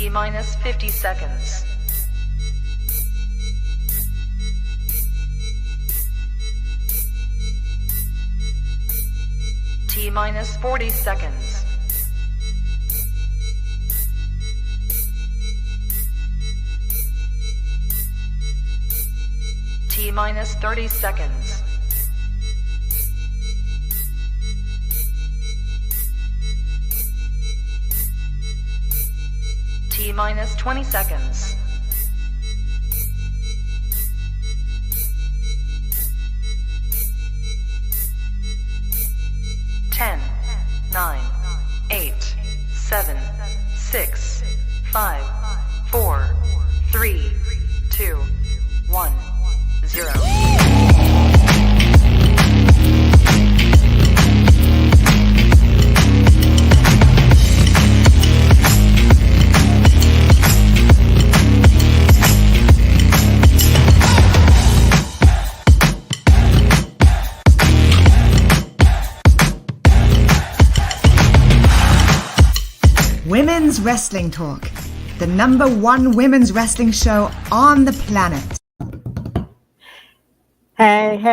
T-minus 50 seconds. T-minus 40 seconds. T-minus 30 seconds. T-minus 20 seconds. Ten, 9, 8, 7, 6, 5, 4, 3, 2, 1, 0. Women's Wrestling Talk, the #1 women's wrestling show on the planet. Hey.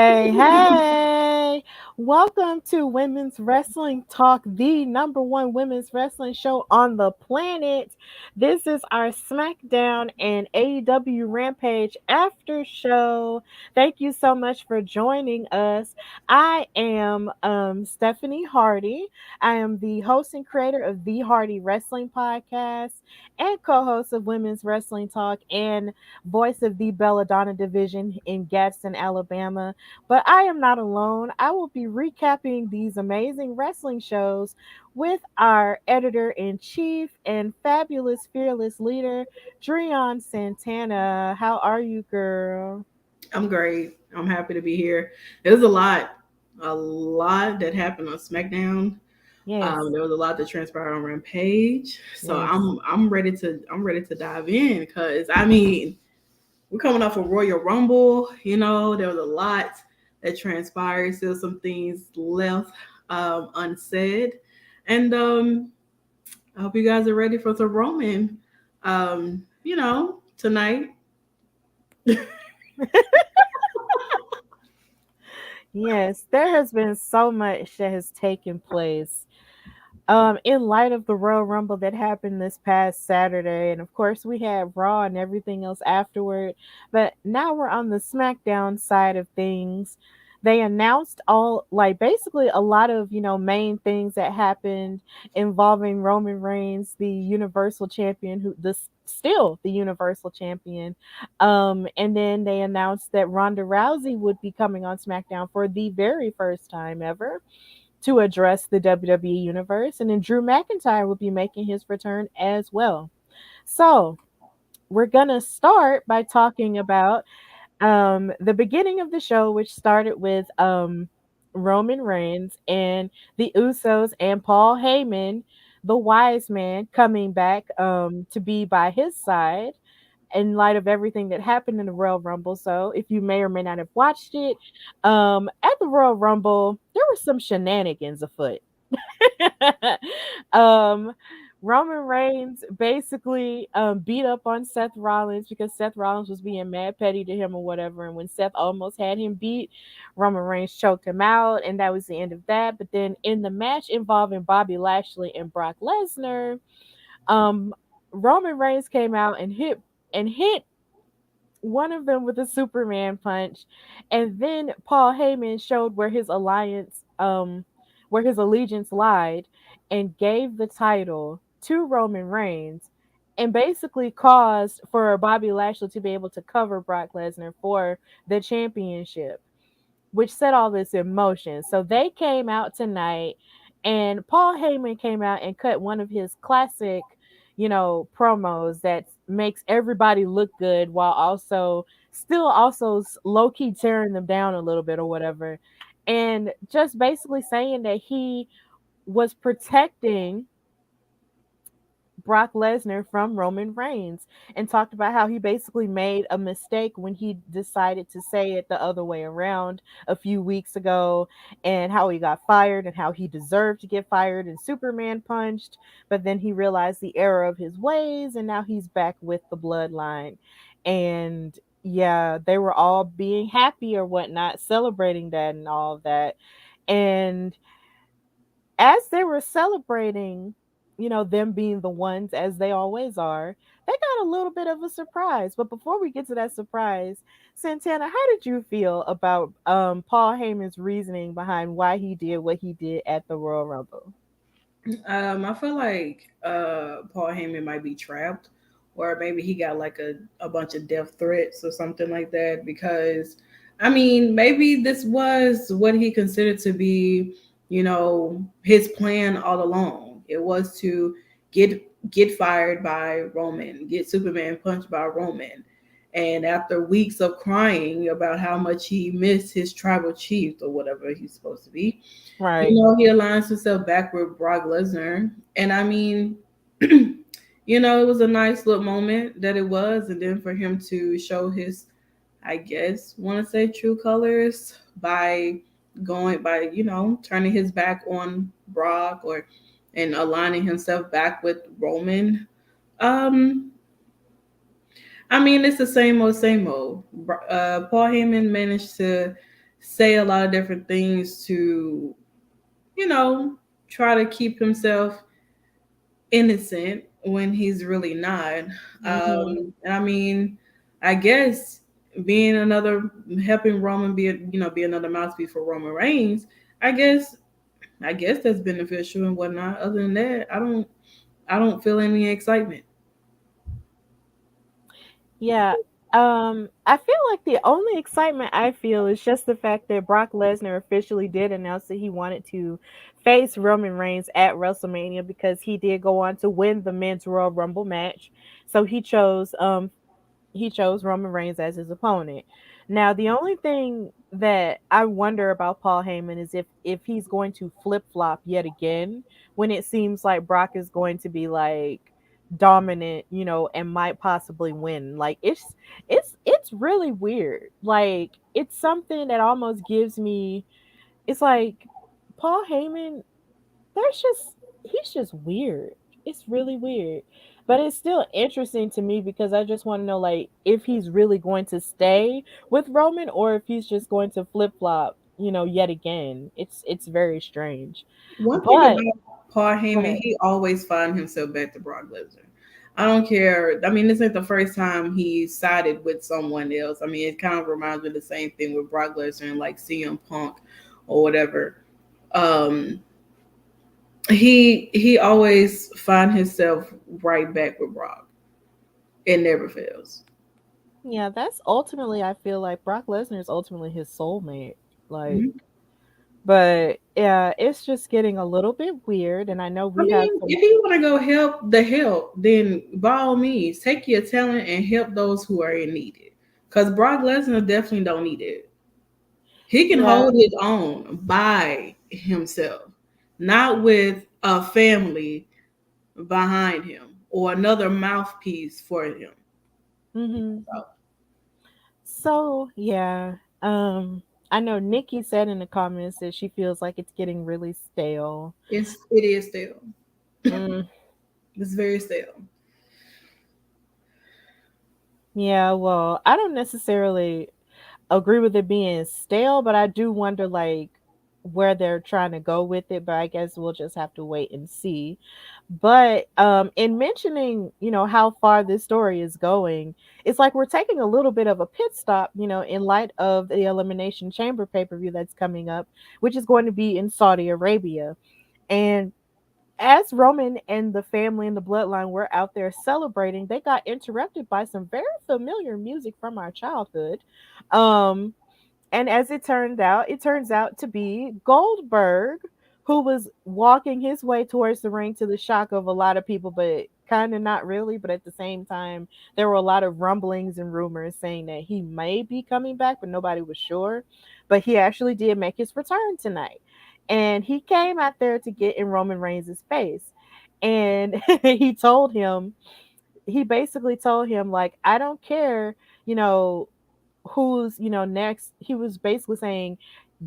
Welcome to Women's Wrestling Talk, the #1 women's wrestling show on the planet. This is our SmackDown and Aew Rampage after show. Thank you so much for joining us. I am Stephanie Hardy. I am the host and creator of the Hardy Wrestling Podcast and co-host of Women's Wrestling Talk and voice of the Belladonna division in Gadsden, Alabama. But I am not alone. I will be recapping these amazing wrestling shows with our editor-in-chief and fabulous, fearless leader, Driune Santana. How are you, girl? I'm great. I'm happy to be here. There's a lot that happened on SmackDown. Yes. There was a lot that transpired on Rampage. So Yes. I'm ready to dive in because we're coming off a Royal Rumble. There was a lot that transpired. Still some things left unsaid. And I hope you guys are ready for some Roman, tonight. Yes, there has been so much that has taken place in light of the Royal Rumble that happened this past Saturday. And of course, we had Raw and everything else afterward. But now we're on the SmackDown side of things. They announced basically a lot of, main things that happened involving Roman Reigns, the Universal Champion, still the Universal Champion. And then they announced that Ronda Rousey would be coming on SmackDown for the very first time ever to address the WWE Universe. And then Drew McIntyre will be making his return as well. So we're going to start by talking about the beginning of the show, which started with Roman Reigns and the Usos and Paul Heyman, the wise man, coming back to be by his side in light of everything that happened in the Royal Rumble. So if you may or may not have watched it, at the Royal Rumble, there were some shenanigans afoot. Roman Reigns basically beat up on Seth Rollins because Seth Rollins was being mad petty to him or whatever. And when Seth almost had him beat, Roman Reigns choked him out, and that was the end of that. But then in the match involving Bobby Lashley and Brock Lesnar, Roman Reigns came out and hit one of them with a Superman punch, and then Paul Heyman showed where his allegiance lied, and gave the title to Roman Reigns, and basically caused for Bobby Lashley to be able to cover Brock Lesnar for the championship, which set all this in motion. So they came out tonight, and Paul Heyman came out and cut one of his classic, promos that makes everybody look good while also low-key tearing them down a little bit or whatever. And just basically saying that he was protecting Brock Lesnar from Roman Reigns and talked about how he basically made a mistake when he decided to say it the other way around a few weeks ago, and how he got fired and how he deserved to get fired and Superman punched, but then he realized the error of his ways and now he's back with the bloodline. And yeah, they were all being happy or whatnot, celebrating that and all of that. And as they were celebrating, them being the ones as they always are, they got a little bit of a surprise. But before we get to that surprise, Santana, how did you feel about Paul Heyman's reasoning behind why he did what he did at the Royal Rumble? I feel like Paul Heyman might be trapped, or maybe he got like a bunch of death threats or something like that. Because, I mean, maybe this was what he considered to be, his plan all along. It was to get fired by Roman, get Superman punched by Roman. And after weeks of crying about how much he missed his tribal chief or whatever he's supposed to be, Right. he aligns himself back with Brock Lesnar. And I mean, it was a nice little moment that it was. And then for him to show his, I guess, want to say true colors by turning his back on Brock and aligning himself back with Roman. I mean, it's the same old, same old. Paul Heyman managed to say a lot of different things to, try to keep himself innocent when he's really not. Mm-hmm. And I mean, I guess helping Roman be another mouthpiece for Roman Reigns. I guess that's beneficial and whatnot. Other than that, I don't feel any excitement. Yeah. I feel like the only excitement I feel is just the fact that Brock Lesnar officially did announce that he wanted to face Roman Reigns at WrestleMania because he did go on to win the men's Royal Rumble match. So he chose Roman Reigns as his opponent. Now, the only thing that I wonder about Paul Heyman is if he's going to flip flop yet again when it seems like Brock is going to be like dominant, and might possibly win. Like it's really weird. Like it's something that almost gives me. It's like Paul Heyman, there's just he's just weird. It's really weird. But it's still interesting to me because I just want to know like if he's really going to stay with Roman or if he's just going to flip-flop, yet again. It's very strange. One thing But about Paul go Heyman, ahead. he always find himself back to Brock Lesnar. I don't care. I mean, this ain't the first time he sided with someone else. I mean, it kind of reminds me of the same thing with Brock Lesnar and like CM Punk or whatever. Um, he always find himself right back with Brock. It never fails. Yeah, that's ultimately I feel like Brock Lesnar is ultimately his soulmate. Like Mhm. but yeah, it's just getting a little bit weird and I know I we have mean, some. if you want to go help the help, then by all means, take your talent and help those who are in need. Because Brock Lesnar definitely don't need it. He can Yeah. hold his own by himself, not with a family behind him or another mouthpiece for him. Mhm. So So, yeah. I know Nikki said in the comments that she feels like it's getting really stale. it is still. Mm, It's very stale. yeah, well, I don't necessarily agree with it being stale, but I do wonder like where they're trying to go with it, but I guess we'll just have to wait and see. But in mentioning, how far this story is going, it's like we're taking a little bit of a pit stop, in light of the Elimination Chamber pay-per-view that's coming up, which is going to be in Saudi Arabia. And as Roman and the family and the bloodline were out there celebrating, they got interrupted by some very familiar music from our childhood. Um, and as it turns out to be Goldberg, who was walking his way towards the ring to the shock of a lot of people, but kind of not really. But at the same time, there were a lot of rumblings and rumors saying that he may be coming back, but nobody was sure. But he actually did make his return tonight. and he came out there to get in Roman Reigns' face. And he basically told him, like, I don't care, you know, who's, next. He was basically saying,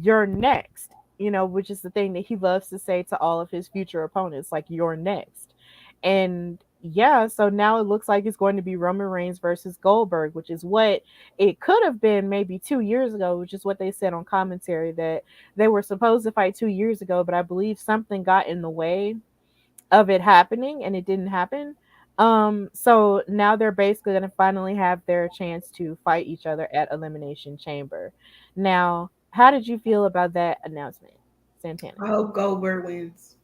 you're next, which is the thing that he loves to say to all of his future opponents, like, you're next. And yeah, so now it looks like it's going to be Roman Reigns versus Goldberg, which is what it could have been maybe 2 years ago, which is what they said on commentary, that they were supposed to fight 2 years ago, but I believe something got in the way of it happening and it didn't happen. So now they're basically going to finally have their chance to fight each other at Elimination Chamber. Now, how did you feel about that announcement, Santana? I hope Goldberg wins.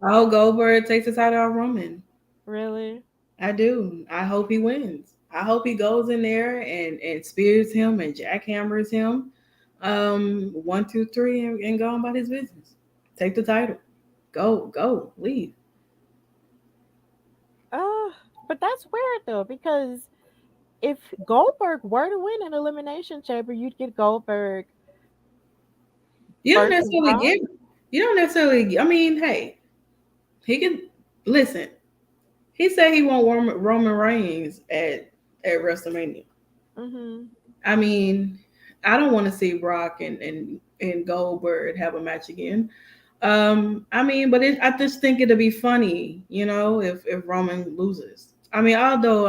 I hope Goldberg takes the title out of Roman. Really? I do. I hope he wins. I hope he goes in there and spears him and jackhammers him. 1, 2, 3, and go on about his business. Take the title. Go, leave. Uh, but that's weird though, because if Goldberg were to win an Elimination Chamber, you'd get Goldberg You don't versus necessarily Braun. give. You don't necessarily. I mean, hey, he can listen. He said he want Roman Reigns at WrestleMania. Mm-hmm. I mean, I don't want to see Brock and Goldberg have a match again. I mean, but I just think it'll be funny, if Roman loses. I mean, although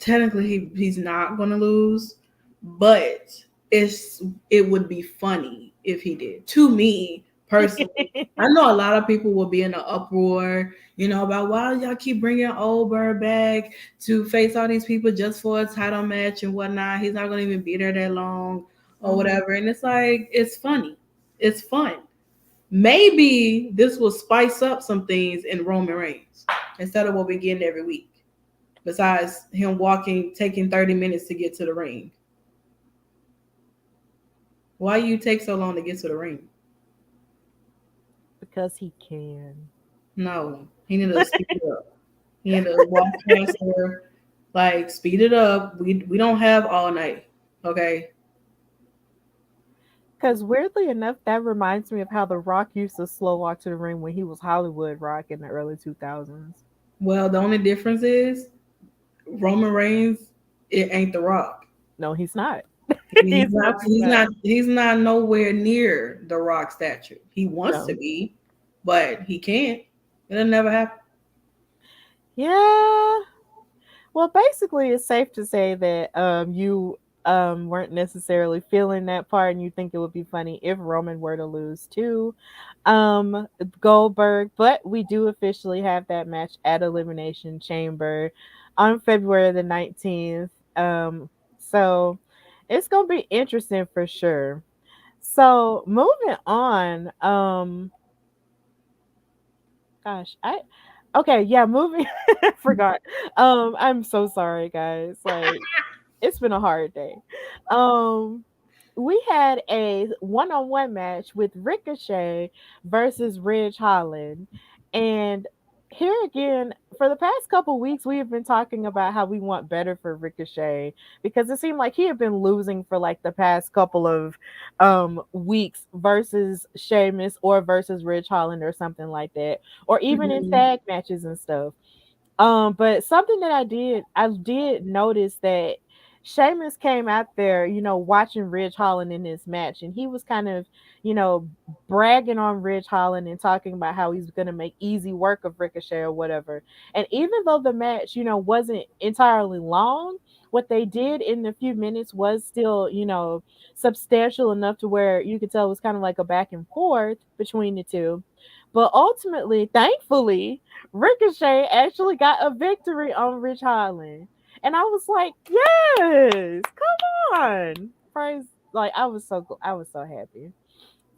technically he's not gonna lose, but it would be funny if he did. To me personally, I know a lot of people will be in an uproar, about why y'all keep bringing Goldberg back to face all these people just for a title match and whatnot. He's not gonna even be there that long or Mm-hmm. whatever. And it's like, it's funny, it's fun. Maybe this will spice up some things in Roman Reigns instead of what we're getting every week. Besides him taking 30 minutes to get to the ring. Why you take so long to get to the ring? Because he can. No, he need to speed it up. He need to walk faster, like speed it up. We don't have all night, okay? Because weirdly enough, that reminds me of how The Rock used to slow walk to the ring when he was Hollywood Rock in the early 2000s. Well, the only difference is Roman Reigns. It ain't The Rock. No, he's not. He's He's not. really He's not. not. He's not nowhere near The Rock stature. He wants to No. be, but he can't. It'll never happen. Yeah. Well, basically, it's safe to say that you weren't necessarily feeling that part, and you think it would be funny if Roman were to lose to um, Goldberg. But we do officially have that match at Elimination Chamber on February the 19th. So it's gonna be interesting for sure. So moving on, gosh, I okay, yeah, moving forgot. I'm so sorry guys. Like it's been a hard day. Um we had a one-on-one match with Ricochet versus Ridge Holland. And here again, for the past couple weeks, we have been talking about how we want better for Ricochet because it seemed like he had been losing for like the past couple of weeks versus Sheamus or versus Ridge Holland or something like that, or even in Mhm. tag matches and stuff. But something that I did notice that Sheamus came out there, watching Ridge Holland in this match, and he was kind of, you know, bragging on Ridge Holland and talking about how he's gonna make easy work of Ricochet or whatever. And even though the match, wasn't entirely long, what they did in the few minutes was still, substantial enough to where you could tell it was kind of like a back and forth between the two. But ultimately, thankfully, Ricochet actually got a victory on Rich Holland. And I was like, yes, come on. Praise, like I was so happy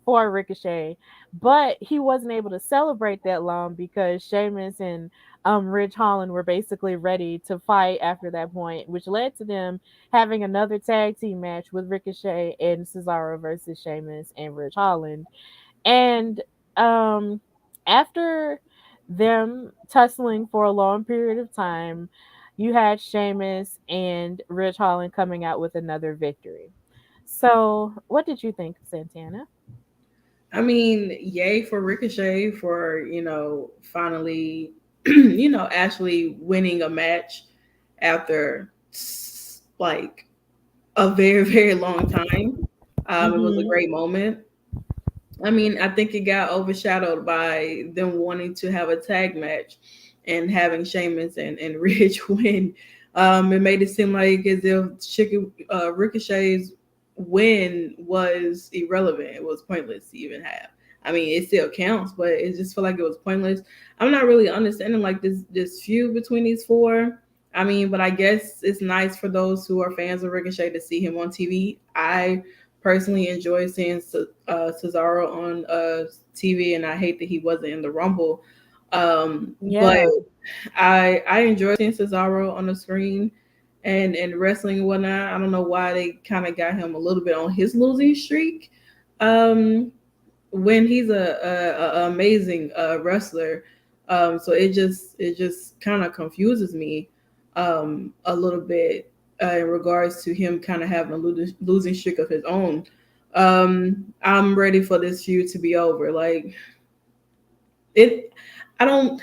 for Ricochet. But he wasn't able to celebrate that long because Sheamus and Rich Holland were basically ready to fight after that point, which led to them having another tag team match with Ricochet and Cesaro versus Sheamus and Rich Holland. And um, after them tussling for a long period of time, you had Sheamus and Ridge Holland coming out with another victory. So, what did you think, Santana? I mean, yay for Ricochet for, finally, actually winning a match after like a very, very long time. It was a Mm-hmm. great moment. I mean, I think it got overshadowed by them wanting to have a tag match and having Sheamus and Ridge win. It made it seem like as if Ricochet's win was irrelevant. It was pointless to even have. I mean, it still counts, but it just felt like it was pointless. I'm not really understanding like this feud between these four. I mean, but I guess it's nice for those who are fans of Ricochet to see him on TV. I personally enjoy seeing Cesaro on TV, and I hate that he wasn't in the Rumble. But Yeah. I enjoy seeing Cesaro on the screen and wrestling and whatnot. I don't know why they kind of got him a little bit on his losing streak. When he's a amazing wrestler. So it just kind of confuses me a little bit in regards to him kind of having a losing streak of his own. I'm ready for this feud to be over. Like it, I don't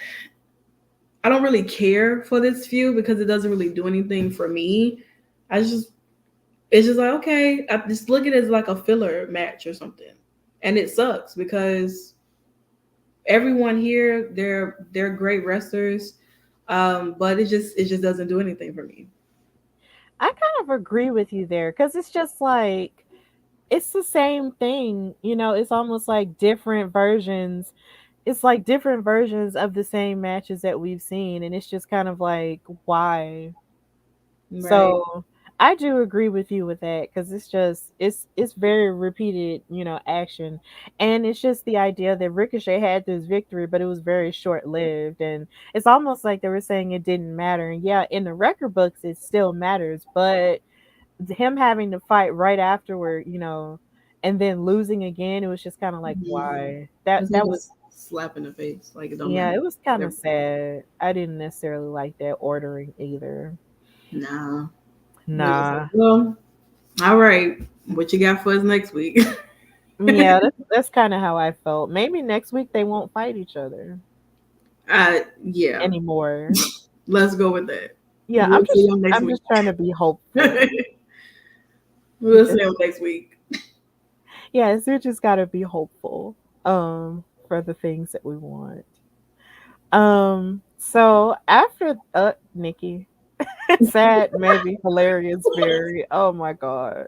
really care for this feud because it doesn't really do anything for me. It's just like, okay, I just look at it as like a filler match or something. And it sucks because everyone here, they're great wrestlers. But it just doesn't do anything for me. I kind of agree with you there because it's just like it's the same thing, it's almost like different versions. It's like different versions of the same matches that we've seen, and it's just kind of like why. Right. So I do agree with you with that because it's very repeated, action, and it's just the idea that Ricochet had this victory, but it was very short lived, and it's almost like they were saying it didn't matter. And yeah, in the record books, it still matters, but him having to fight right afterward, and then losing again, it was just kind of like Mhm. why that It's like that a was. slap in the face. Like it don't Yeah, matter. it was kind of Whatever. sad. I didn't necessarily like that ordering either. Nah. But it's like, Nah. well, all right. What you got for us next week? Yeah, that's kind of how I felt. Maybe next week they won't fight each other Yeah. anymore. Let's go with that. Yeah, We'll see you next I'm week. just trying to be hopeful. We'll see you next week. Yes, we just got to be hopeful for the things that we want. So after Nikki, sad, maybe hilarious, very. Oh my god.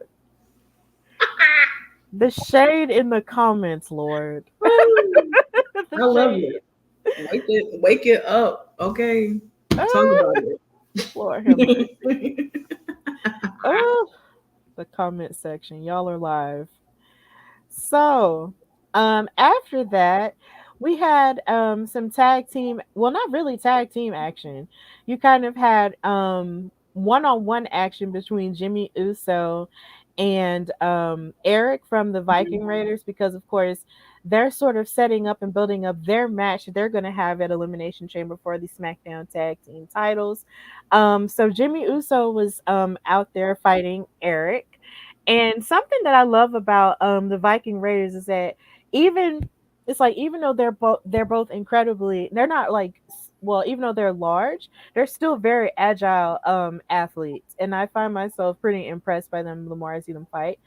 The shade in the comments, Lord. The I love shade. it. Wake it up. Okay. Talk Ah, about it. Lord have mercy. Oh, the comment section. Y'all are live. So, after that, we had some tag team, well, not really tag team action. You kind of had one-on-one action between Jimmy Uso and Eric from the Viking Raiders because of course they're sort of setting up and building up their match they're going to have at Elimination Chamber for the SmackDown tag team titles. So Jimmy Uso was out there fighting Eric, and something that I love about the Viking Raiders is that even it's like even though they're both incredibly, they're not like well, even though they're large, they're still very agile athletes, and I find myself pretty impressed by them the more I see them fight.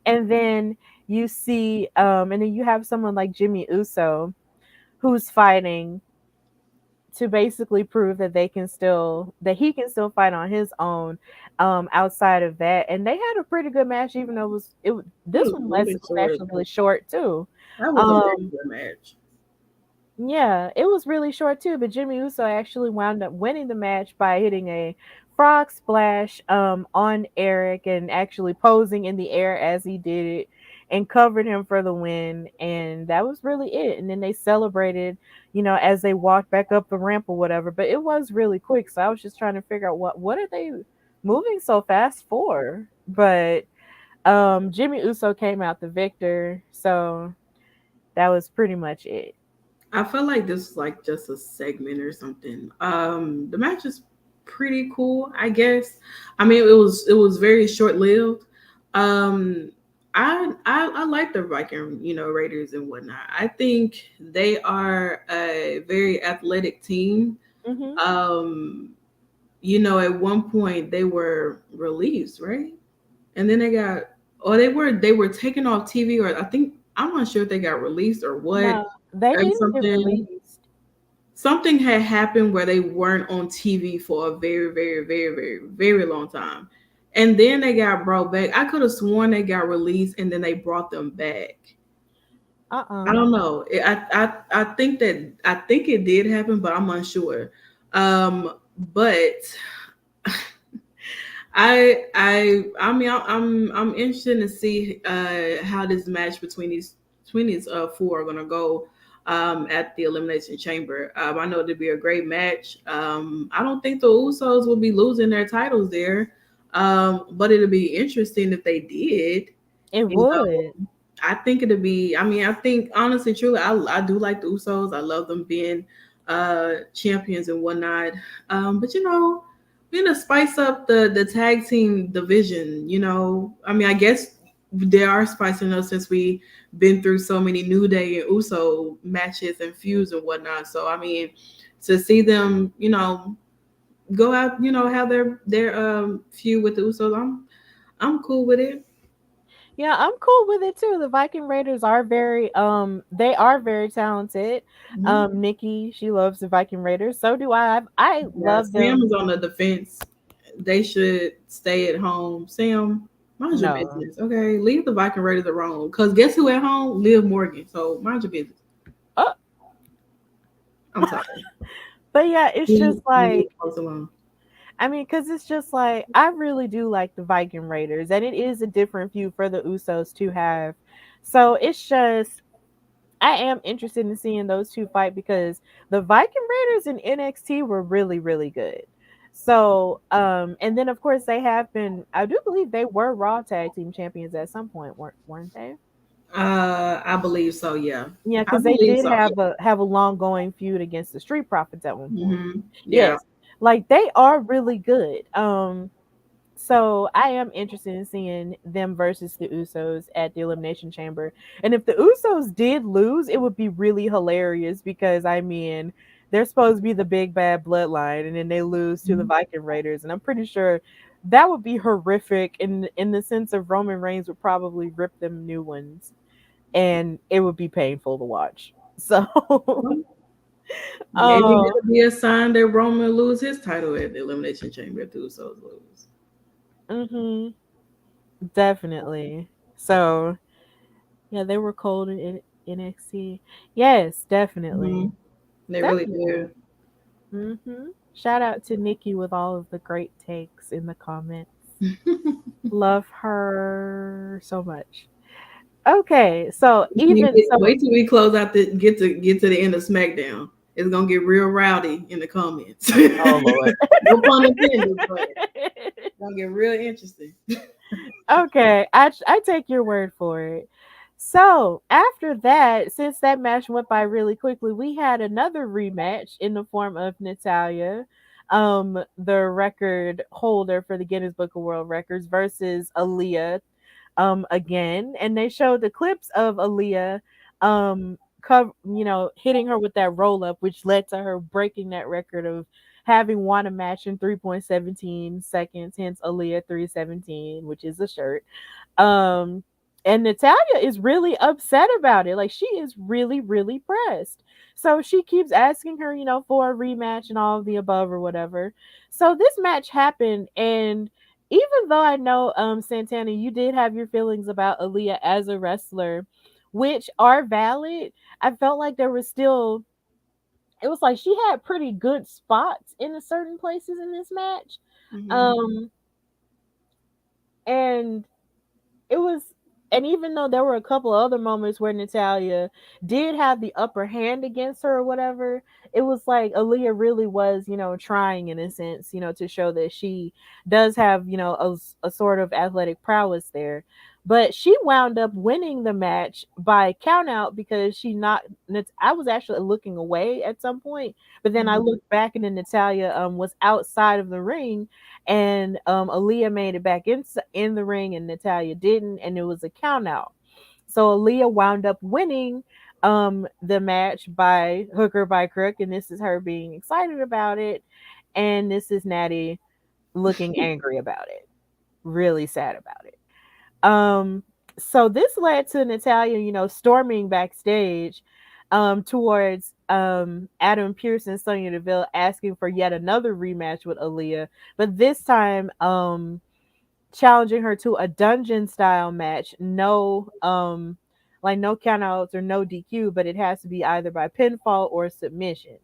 And then and then you have someone like Jimmy Uso who's fighting to basically prove that he can still fight on his own outside of that. And they had a pretty good match, even though It this was one really was short. actually really short too. That was a very um good match. yeah, it was really short too, but Jimmy Uso actually wound up winning the match by hitting a frog splash on Eric and actually posing in the air as he did it and covered him for the win, and that was really it. And then they celebrated, as they walked back up the ramp or whatever, but it was really quick, so I was just trying to figure out what are they moving so fast for? But Jimmy Uso came out the victor, so that was pretty much it. I felt like this was like just a segment or something. The match is pretty cool, I guess. I mean, it was very short lived. Um, I like the Viking, Raiders and whatnot. I think they are a very athletic team. Hmm. Um, at one point they were released, right? And then they got, or they were taken off TV, or I'm not sure if they got released or what, No, they or didn't get something. released. Something had happened where they weren't on TV for a very, very, very, very, very long time. And then they got brought back. I could have sworn they got released and then they brought them back. I Uh-uh. don't know. I think it did happen, but I'm unsure. But I'm interested to see how this match between these four are gonna go at the Elimination Chamber. I know it'd be a great match. I don't think the Usos will be losing their titles there, but it'll be interesting if they did. It You know, would. I think it'll be. I mean, I think honestly, truly, I do like the Usos. I love them being champions and whatnot. But we're gonna spice up the tag team division. I mean, I guess they are spicing up since we been through so many New Day and Uso matches and feuds and whatnot. So I mean, to see them, go out, have their feud with the Usos, I'm cool with it. Yeah, I'm cool with it too. The Viking Raiders are they are very talented. Mhm. Nikki, she loves the Viking Raiders. So do I. I Yeah, love Sam them. is on the defense. They should stay at home. Sam, mind your No. business, okay? Leave the Viking Raiders alone. Cause guess who at home? Liv Morgan. So mind your business. Oh, I'm sorry. but yeah, it's just Leave like folks alone. I mean, because it's just like I really do like the Viking Raiders, and it is a different view for the Usos to have. So it's just I am interested in seeing those two fight because the Viking Raiders in NXT were really, really good. So, and then of course they have been. I do believe they were Raw Tag Team Champions at some point, weren't they? I believe so. Yeah, Yeah, I because they believe did so. Yeah. have a long going feud against the Street Profits at one point. Yeah. Yes, like they are really good. So I am interested in seeing them versus the Usos at the Elimination Chamber. And if the Usos did lose, it would be really hilarious because I mean they're supposed to be the big bad bloodline, and then they lose to the Mhm. Viking Raiders, and I'm pretty sure that would be horrific in the sense of Roman Reigns would probably rip them new ones, and it would be painful to watch. So, Maybe um, it'll be a sign that Roman lose his title at the Elimination Chamber if the Usos lose. mhm, definitely. So, yeah, they were cold in NXT. Yes, definitely. Mhm. They really Definitely. do. Shout out to Nikki with all of the great takes in the comments. Love her so much. Okay, so even so Wait till we close out the get to the end of SmackDown. It's gonna get real rowdy in the comments. oh Lord. No pun intended, but it's gonna get real interesting. Okay, I take your word for it. So after that, since that match went by really quickly, we had another rematch in the form of Natalia, the record holder for the Guinness Book of World Records, versus Aaliyah, again, and they showed the clips of Aaliyah, hitting her with that roll up, which led to her breaking that record of having won a match in 3.17 seconds, hence Aaliyah 317, which is a shirt. Um, and Natalia is really upset about it. Like she is really, really pressed. So she keeps asking her, for a rematch and all of the above or whatever. So this match happened, and even though I know, Santana, you did have your feelings about Aaliyah as a wrestler, which are valid. I felt like there was still it was like she had pretty good spots in certain places in this match. Mhm. Um and it was and even though there were a couple other moments where Natalia did have the upper hand against her or whatever, it was like Aaliyah really was, trying in a sense, to show that she does have, a sort of athletic prowess there. But she wound up winning the match by count out because she not. I was actually looking away at some point, but then I Mhm. looked back and then Natalia was outside of the ring, and Aaliyah made it back in the ring and Natalia didn't, and it was a count out. So Aaliyah wound up winning the match by hook or by crook, and this is her being excited about it, and this is Natty looking angry about it, really sad about it. Um, so this led to Natalia, storming backstage towards Adam Pearce and Sonya Deville asking for yet another rematch with Aaliyah, but this time challenging her to a dungeon style match. No like no countouts or no DQ, but it has to be either by pinfall or submission.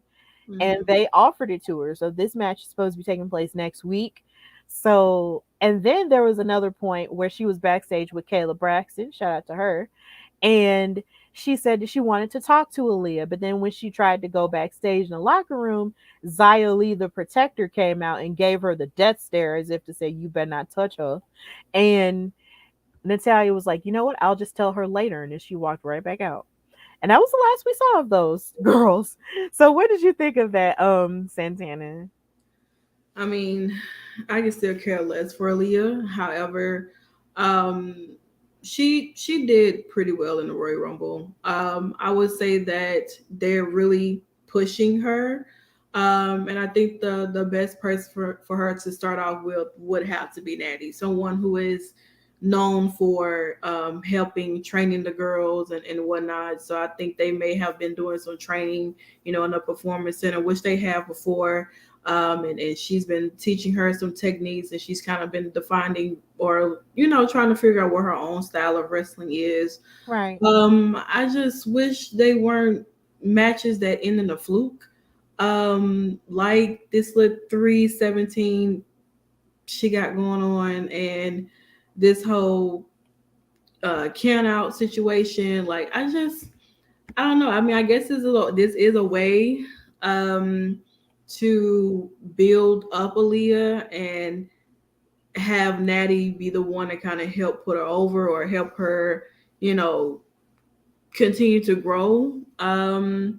And Mhm. they offered it to her. So this match is supposed to be taking place next week. So, and then there was another point where she was backstage with Kayla Braxton. Shout out to her. And she said that she wanted to talk to Aaliyah, but then when she tried to go backstage in the locker room, Xia Li, the protector, came out and gave her the death stare as if to say, "You better not touch her." And Natalia was like, "You know what? I'll just tell her later." And then she walked right back out. And that was the last we saw of those girls. So what did you think of that, Santana? I mean, I can still care less for Aaliyah. However, um, she did pretty well in the Royal Rumble. I would say that they're really pushing her. And I think the best person for her to start off with would have to be Natty, someone who is known for helping training the girls and whatnot. So I think they may have been doing some training, in a performance center, which they have before. And she's been teaching her some techniques, and she's kind of been defining or trying to figure out what her own style of wrestling is. Right. I just wish they weren't matches that end in a fluke. Like this little 317 she got going on, and this whole count out situation. Like I don't know. I mean, I guess this is a way to build up Aaliyah and have Natty be the one to kind of help put her over or help her, continue to grow. I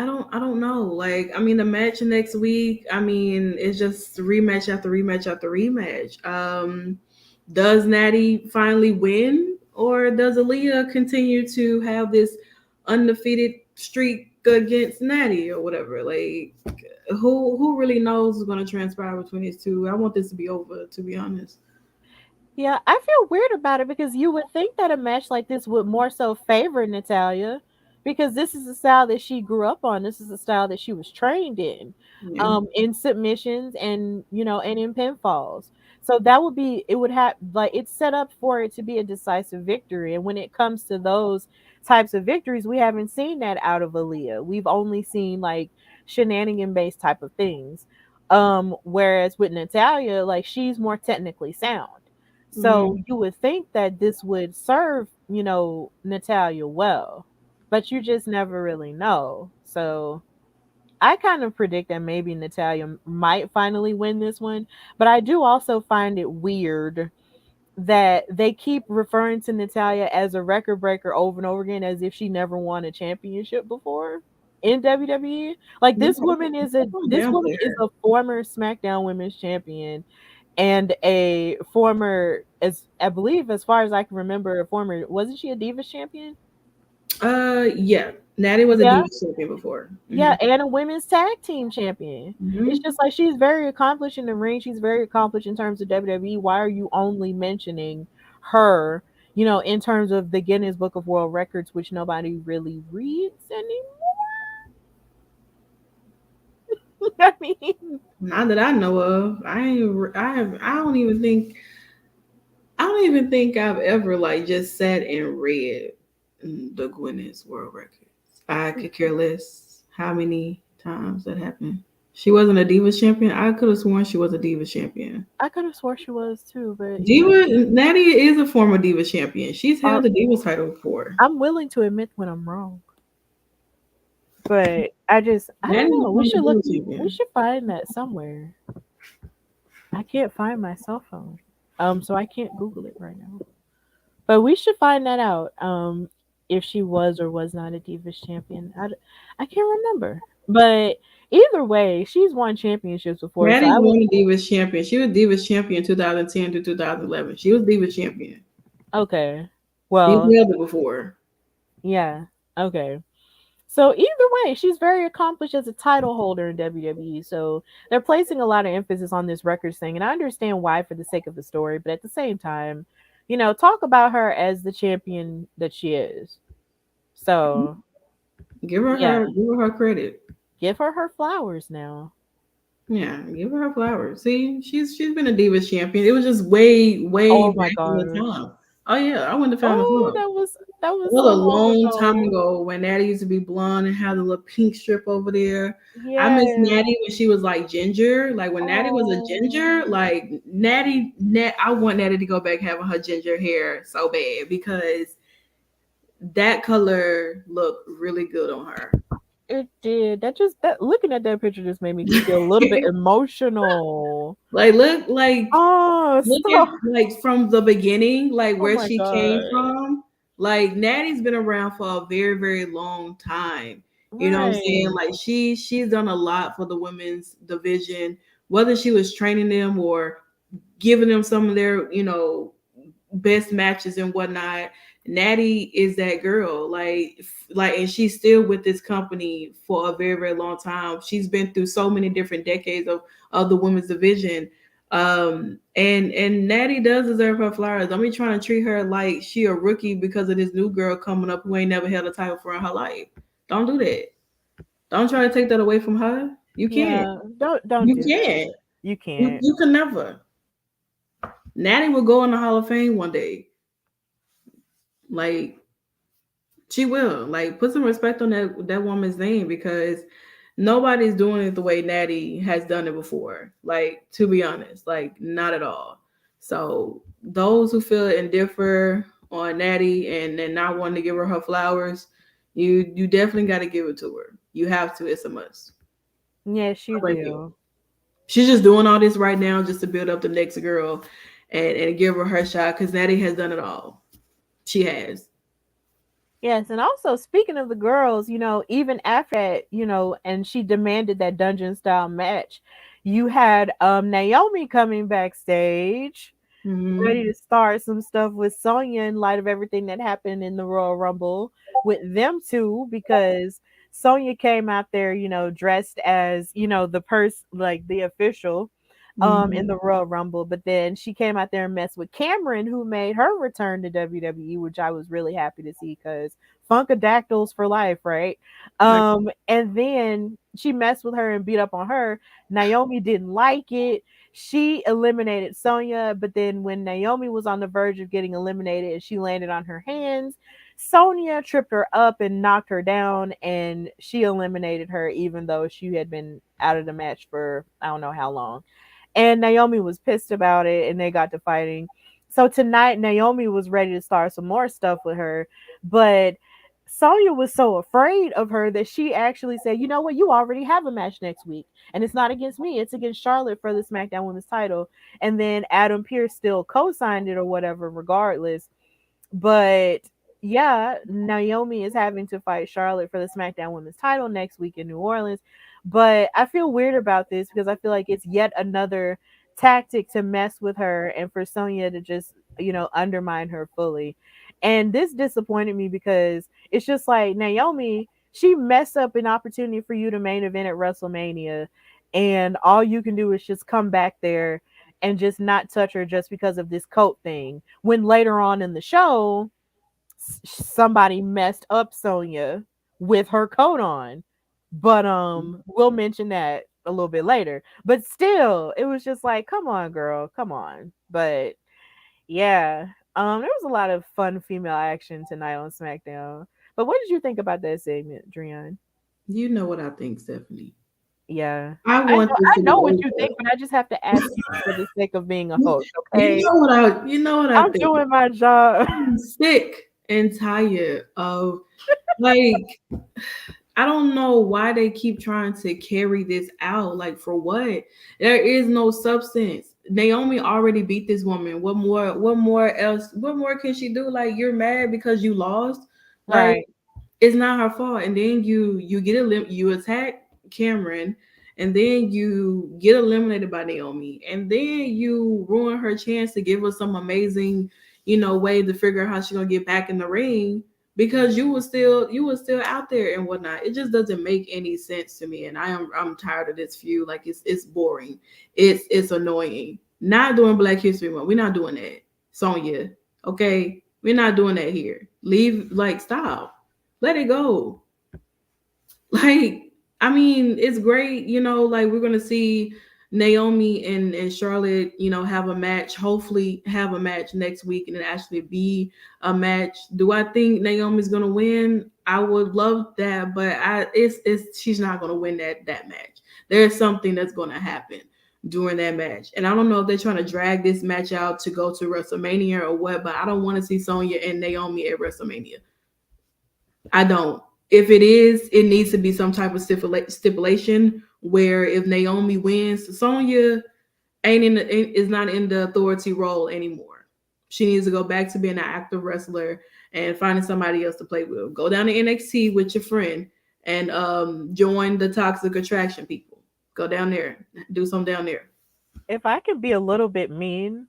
don't know. Like, I mean, the match next week, I mean, it's just rematch after rematch after rematch. Does Natty finally win, or does Aaliyah continue to have this undefeated streak against Natty or whatever? Like, who really knows what's going to transpire between these two? I want this to be over, to be honest. Yeah, I feel weird about it because you would think that a match like this would more so favor Natalia because this is the style that she grew up on. This is the style that she was trained Yeah. in submissions and and in pinfalls. So that would be it would have like it's set up for it to be a decisive victory. And when it comes to those types of victories, we haven't seen that out of Aaliyah. We've only seen like shenanigan based type of things. Whereas with Natalia, like she's more technically sound. So Mhm. you would think that this would serve, Natalia well, but you just never really know. So I kind of predict that maybe Natalia might finally win this one, but I do also find it weird that they keep referring to Natalia as a record breaker over and over again as if she never won a championship before in WWE. Like Yeah, this damn woman is Flair. a former SmackDown Women's Champion and a former, as I believe, as far as I can remember, a former, wasn't she a Divas champion? Yeah. Natty was a Yeah, Divas champion before. yeah, and a women's tag team champion. It's Hmm. just like she's very accomplished in the ring. She's very accomplished in terms of WWE. Why are you only mentioning her? In terms of the Guinness Book of World Records, which nobody really reads anymore. I mean, Not that I know of. I don't even think I've ever like just sat and read the Guinness World Records. I could care less how many times that happened. She wasn't a Divas champion. I could have sworn she was a Divas champion. I could have swore she was too, but Diva Natty is a former Divas champion. She's uh, held the Divas title before. I'm willing to admit when I'm wrong. But I don't Natty's a know. We former should look. Divas We champion. should find that somewhere. I can't find my cell phone, so I can't Google it right now. But we should find that out. If she was or was not a Divas champion, I can't remember. But either way, she's won championships before, so Natty I would. won the Divas champion. She was Divas champion 2010 to 2011. She was Divas champion. Okay. She Well, held it before. yeah. Okay. So either way, she's very accomplished as a title holder in WWE. So they're placing a lot of emphasis on this records thing, and I understand why for the sake of the story. But at the same time, talk about her as the champion that she is. So yeah, Give her her credit. give her flowers now. Yeah, give her her flowers. See, she's been a Divas champion. It was just way Oh my back in the gosh. time. Oh yeah, I wouldn't have found Oh, her. that It was was so a long long time ago. ago when Natty used to be blonde and had a little pink strip over there. I miss Yes. Natty when she was like ginger. Like when Natty was a ginger, Oh, like I want Natty to go back having her ginger hair so bad because that color looked really good on her. it did. That looking at that picture just made me feel a little bit emotional. like Oh, look at stop. like from the beginning, like Oh where my she came god. from. Like Natty's been around for a very, very long time. You know what I'm saying? Right. Like she's done a lot for the women's division, whether she was training them or giving them some of their, best matches and whatnot. Natty is that girl, and she's still with this company for a very, very long time. She's been through so many different decades of the women's division. And Natty does deserve her flowers. Don't be trying to treat her like she a rookie because of this new girl coming up who ain't never held a title for in her life. Don't do that. Don't try to take that away from her. You can't. Yeah. Don't You do that. can't. You You, can't. you can never. Natty will go in the Hall of Fame one day. Like she will. Like put some respect on that woman's name because nobody's doing it the way Natty has done it before. Like to be honest, like not at all. So those who feel and differ on Natty and not wanting to give her her flowers, you definitely got to give it to her. You have to. It's a must. Yes, you Thank you. do. She's just doing all this right now just to build up the next girl and give her her shot because Natty has done it all. She has. Yes, and also speaking of the girls, even after that, and she demanded that dungeon style match, you had Naomi coming backstage, ready Mm-hmm. to start some stuff with Sonya in light of everything that happened in the Royal Rumble with them two, because Sonya came out there, dressed as, the like the official in Mm-hmm. the Royal Rumble, but then she came out there and messed with Cameron, who made her return to WWE, which I was really happy to see because Funkadactyls for life, right? And then she messed with her and beat up on her. Naomi didn't like it. She eliminated Sonya, but then when Naomi was on the verge of getting eliminated and she landed on her hands, Sonya tripped her up and knocked her down, and she eliminated her, even though she had been out of the match for I don't know how long. And Naomi was pissed about it, and they got to fighting. So tonight, Naomi was ready to start some more stuff with her, but Sonya was so afraid of her that she actually said, "You know what? You already have a match next week, and it's not against me; it's against Charlotte for the SmackDown Women's Title." And then Adam Pearce still co-signed it or whatever, regardless. But yeah, Naomi is having to fight Charlotte for the SmackDown Women's Title next week in New Orleans. But I feel weird about this because I feel like it's yet another tactic to mess with her and for Sonya to just, undermine her fully. And this disappointed me because it's just like Naomi, she messed up an opportunity for you to main event at WrestleMania. And all you can do is just come back there and just not touch her just because of this coat thing. When later on in the show, somebody messed up Sonya with her coat on. But we'll mention that a little bit later. But still, it was just like, come on, girl, come on. But yeah, there was a lot of fun female action tonight on SmackDown. But what did you think about that segment, Driune? You know what I think, Stephanie. Yeah. I I want know this I to be know what you over. think, but I just have to ask you for the sake of being a host, You okay? know what I I'm think. doing my job. I'm sick and tired of like I don't know why they keep trying to carry this out. Like for what? There is no substance. Naomi already beat this woman. What more? What more else? What more can she do? Like, you're mad because you lost. Like, Right. it's not her fault. And then you get you attack Cameron, and then you get eliminated by Naomi, and then you ruin her chance to give us some amazing, way to figure out how she's gonna get back in the ring because you were still out there and whatnot. It just doesn't make any sense to me, and I'm tired of this feud. Like, it's boring. It's annoying. Not doing Black History Month. We're not doing that, Sonya. Okay, we're not doing that here. Leave. Like, stop. Let it go. Like, I mean, it's great, like, we're gonna see Naomi and Charlotte, have a match, hopefully have a match next week and it actually be a match. Do I think Naomi's gonna win? I would love that, but it's she's not gonna win that match. There's something that's gonna happen during that match. And I don't know if they're trying to drag this match out to go to WrestleMania or what, but I don't want to see Sonya and Naomi at WrestleMania. I don't. If it is, it needs to be some type of stipulation where if Naomi wins, Sonya is not in the authority role anymore. She needs to go back to being an active wrestler and finding somebody else to play with. Go down to NXT with your friend and join the Toxic Attraction people. Go down there, do something down there. If I could be a little bit mean,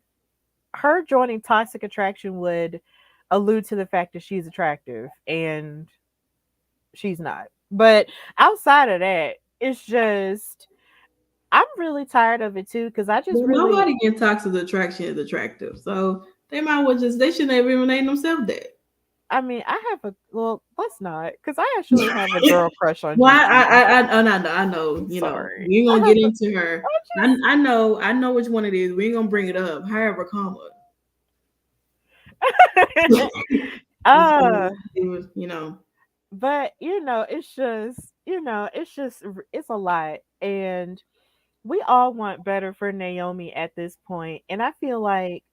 her joining Toxic Attraction would allude to the fact that she's attractive, and she's not. But outside of that, it's just I'm really tired of it too because I just really nobody in Toxic Attraction is attractive, so they might well they shouldn't have even named themselves that. I mean, I have let's not, because I actually have a girl crush on. Well, I know, Sorry. We ain't gonna get into her. I know which one it is. We ain't gonna bring it up. However, comma. It was, But it's a lot, and we all want better for Naomi at this point, and I feel like.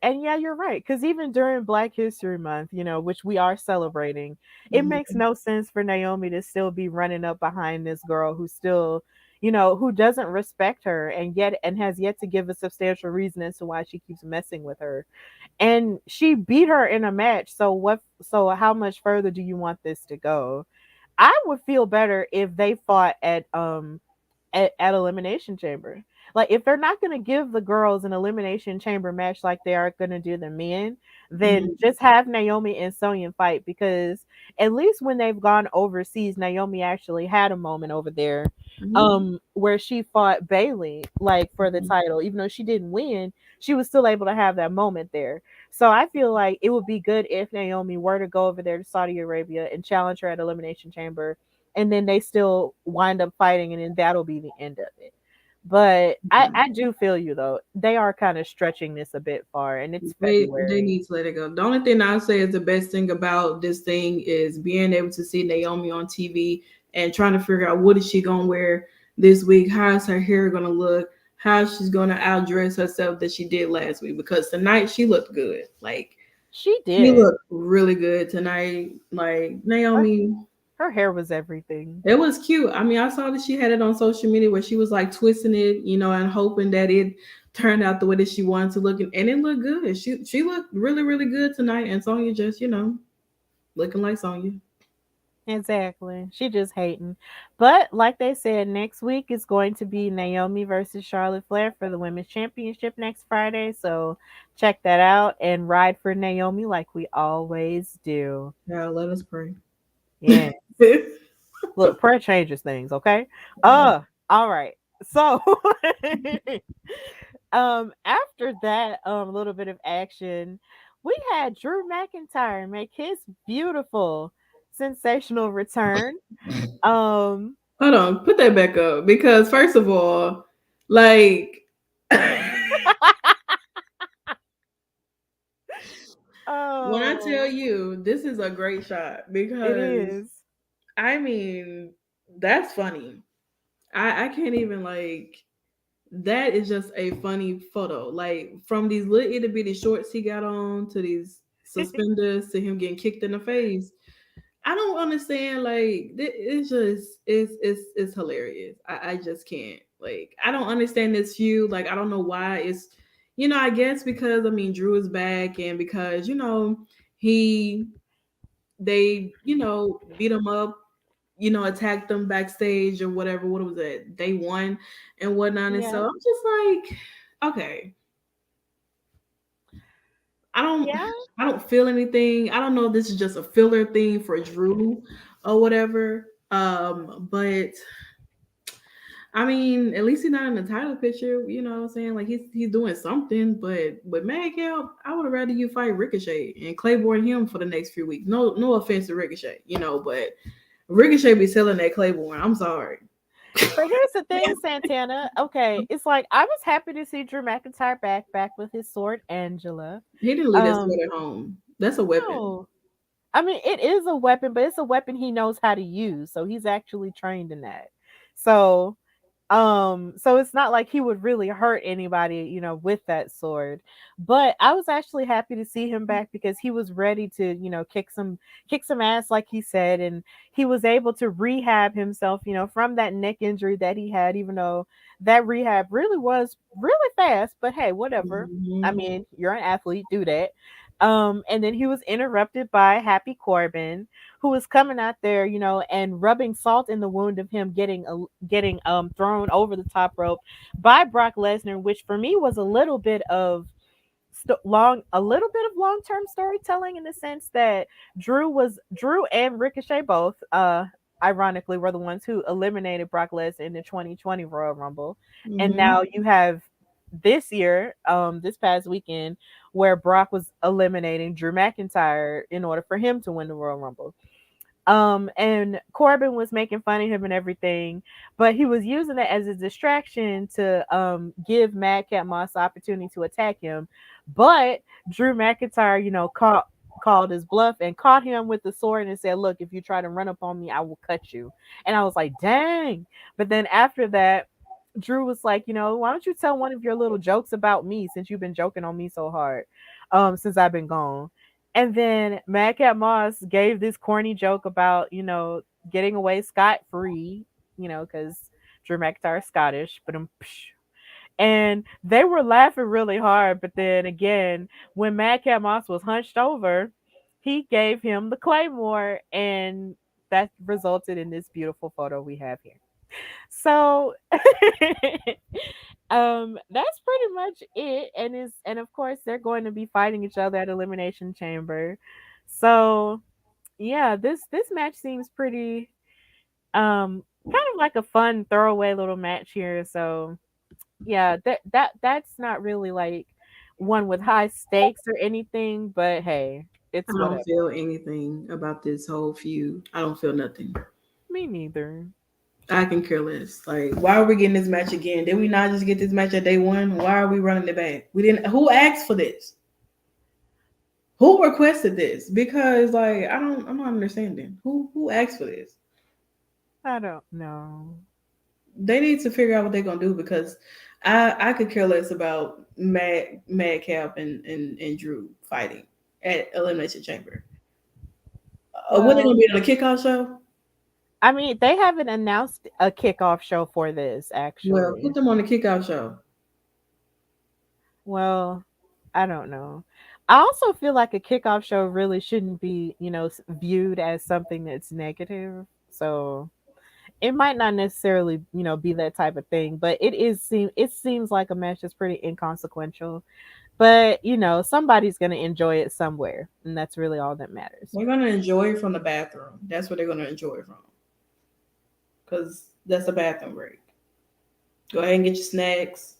And yeah, you're right. Because even during Black History Month, which we are celebrating, it makes no sense for Naomi to still be running up behind this girl who still, who doesn't respect her and has yet to give a substantial reason as to why she keeps messing with her. And she beat her in a match. So how much further do you want this to go? I would feel better if they fought at Elimination Chamber. Like, if they're not going to give the girls an Elimination Chamber match like they are going to do the men, then just have Naomi and Sonya fight, because at least when they've gone overseas, Naomi actually had a moment over there where she fought Bayley, like, for the title. Even though she didn't win, she was still able to have that moment there. So I feel like it would be good if Naomi were to go over there to Saudi Arabia and challenge her at Elimination Chamber, and then they still wind up fighting, and then that'll be the end of it. But I do feel you, though. They are kind of stretching this a bit far, and it's February. They need to let it go. The only thing I'll say is the best thing about this thing is being able to see Naomi on TV and trying to figure out what is she going to wear this week, how is her hair going to look, how she's going to outdress herself that she did last week, because tonight she looked good. Like, she did. She looked really good tonight. Like, Naomi... Her hair was everything. It was cute. I mean, I saw that she had it on social media where she was like twisting it, and hoping that it turned out the way that she wanted to look, and it looked good. She looked really, really good tonight, and Sonya just, looking like Sonya. Exactly. She just hating. But like they said, next week is going to be Naomi versus Charlotte Flair for the Women's Championship next Friday. So check that out and ride for Naomi like we always do. Yeah, let us pray. Yeah. Look, prayer changes things, okay? All right. So after that little bit of action, we had Drew McIntyre make his beautiful, sensational return. Hold on, put that back up, because first of all, like when I tell you this is a great shot, because it is. I mean, that's funny. I can't even, like, that is just a funny photo. Like, from these little itty bitty shorts he got on to these suspenders to him getting kicked in the face. I don't understand. Like, it's just it's hilarious. I just can't. Like, I don't understand this feud. Like, I don't know why it's, I guess because I mean Drew is back, and because he they beat him up, attacked them backstage or whatever. What was it? Day one and whatnot. And Yeah. so I'm just like, okay, I don't Yeah. I don't feel anything. I don't know if this is just a filler thing for Drew or whatever. But I mean, at least he's not in the title picture. You know what I'm saying? Like he's doing something. But with Madcap, I would have rather you fight Ricochet and Claymore him for the next few weeks. No offense to Ricochet, but Ricochet be selling that Claymore. I'm sorry. But here's the thing, Santana. Okay, it's like I was happy to see Drew McIntyre back with his sword, Angela. He didn't leave that sword at home. That's a weapon. No, I mean it is a weapon, but it's a weapon he knows how to use, so he's actually trained in that. So so it's not like he would really hurt anybody, with that sword. But I was actually happy to see him back because he was ready to, kick some ass like he said, and he was able to rehab himself, from that neck injury that he had, even though that rehab really was really fast, but hey, whatever. I Mhm. mean, you're an athlete, do that. And then he was interrupted by Happy Corbin, who was coming out there, and rubbing salt in the wound of him getting thrown over the top rope by Brock Lesnar, which for me was a little bit of long-term storytelling, in the sense that Drew and Ricochet both ironically were the ones who eliminated Brock Lesnar in the 2020 Royal Rumble. And Mhm. now you have this year, this past weekend, where Brock was eliminating Drew McIntyre in order for him to win the Royal Rumble. And Corbin was making fun of him and everything, but he was using it as a distraction to give Madcap Moss the opportunity to attack him. But Drew McIntyre, called his bluff and caught him with the sword and said, "Look, if you try to run up on me, I will cut you." And I was like, "Dang!" But then after that, Drew was like, "Why don't you tell one of your little jokes about me, since you've been joking on me so hard since I've been gone?" And then Madcap Moss gave this corny joke about, getting away scot free, because Drew McIntyre is Scottish, but and they were laughing really hard. But then again, when Madcap Moss was hunched over, he gave him the Claymore, and that resulted in this beautiful photo we have here. So that's pretty much it. And of course they're going to be fighting each other at Elimination Chamber. So yeah, this match seems pretty kind of like a fun throwaway little match here. So yeah, that's not really like one with high stakes or anything, but hey, I it's don't whatever. feel anything about this whole feud. I don't feel nothing. Me neither. I can care less. Like, why are we getting this match again? Did we not just get this match at day one? Why are we running it back? We didn't. Who asked for this? Who requested this? Because like I'm not understanding. Who asked for this? I don't know. They need to figure out what they're gonna do, because I could care less about Madcap and Drew fighting at Elimination Chamber. What they gonna Well, be on a kickoff show? I mean, they haven't announced a kickoff show for this Well, put actually. them on the kickoff show. Well, I don't know. I also feel like a kickoff show really shouldn't be, viewed as something that's negative. So it might not necessarily, be that type of thing, but it seems like a match that's pretty inconsequential. But somebody's gonna enjoy it somewhere, and that's really all that matters. They're gonna enjoy it from the bathroom. That's what they're gonna enjoy it from, because that's a bathroom break. Go ahead and get your snacks.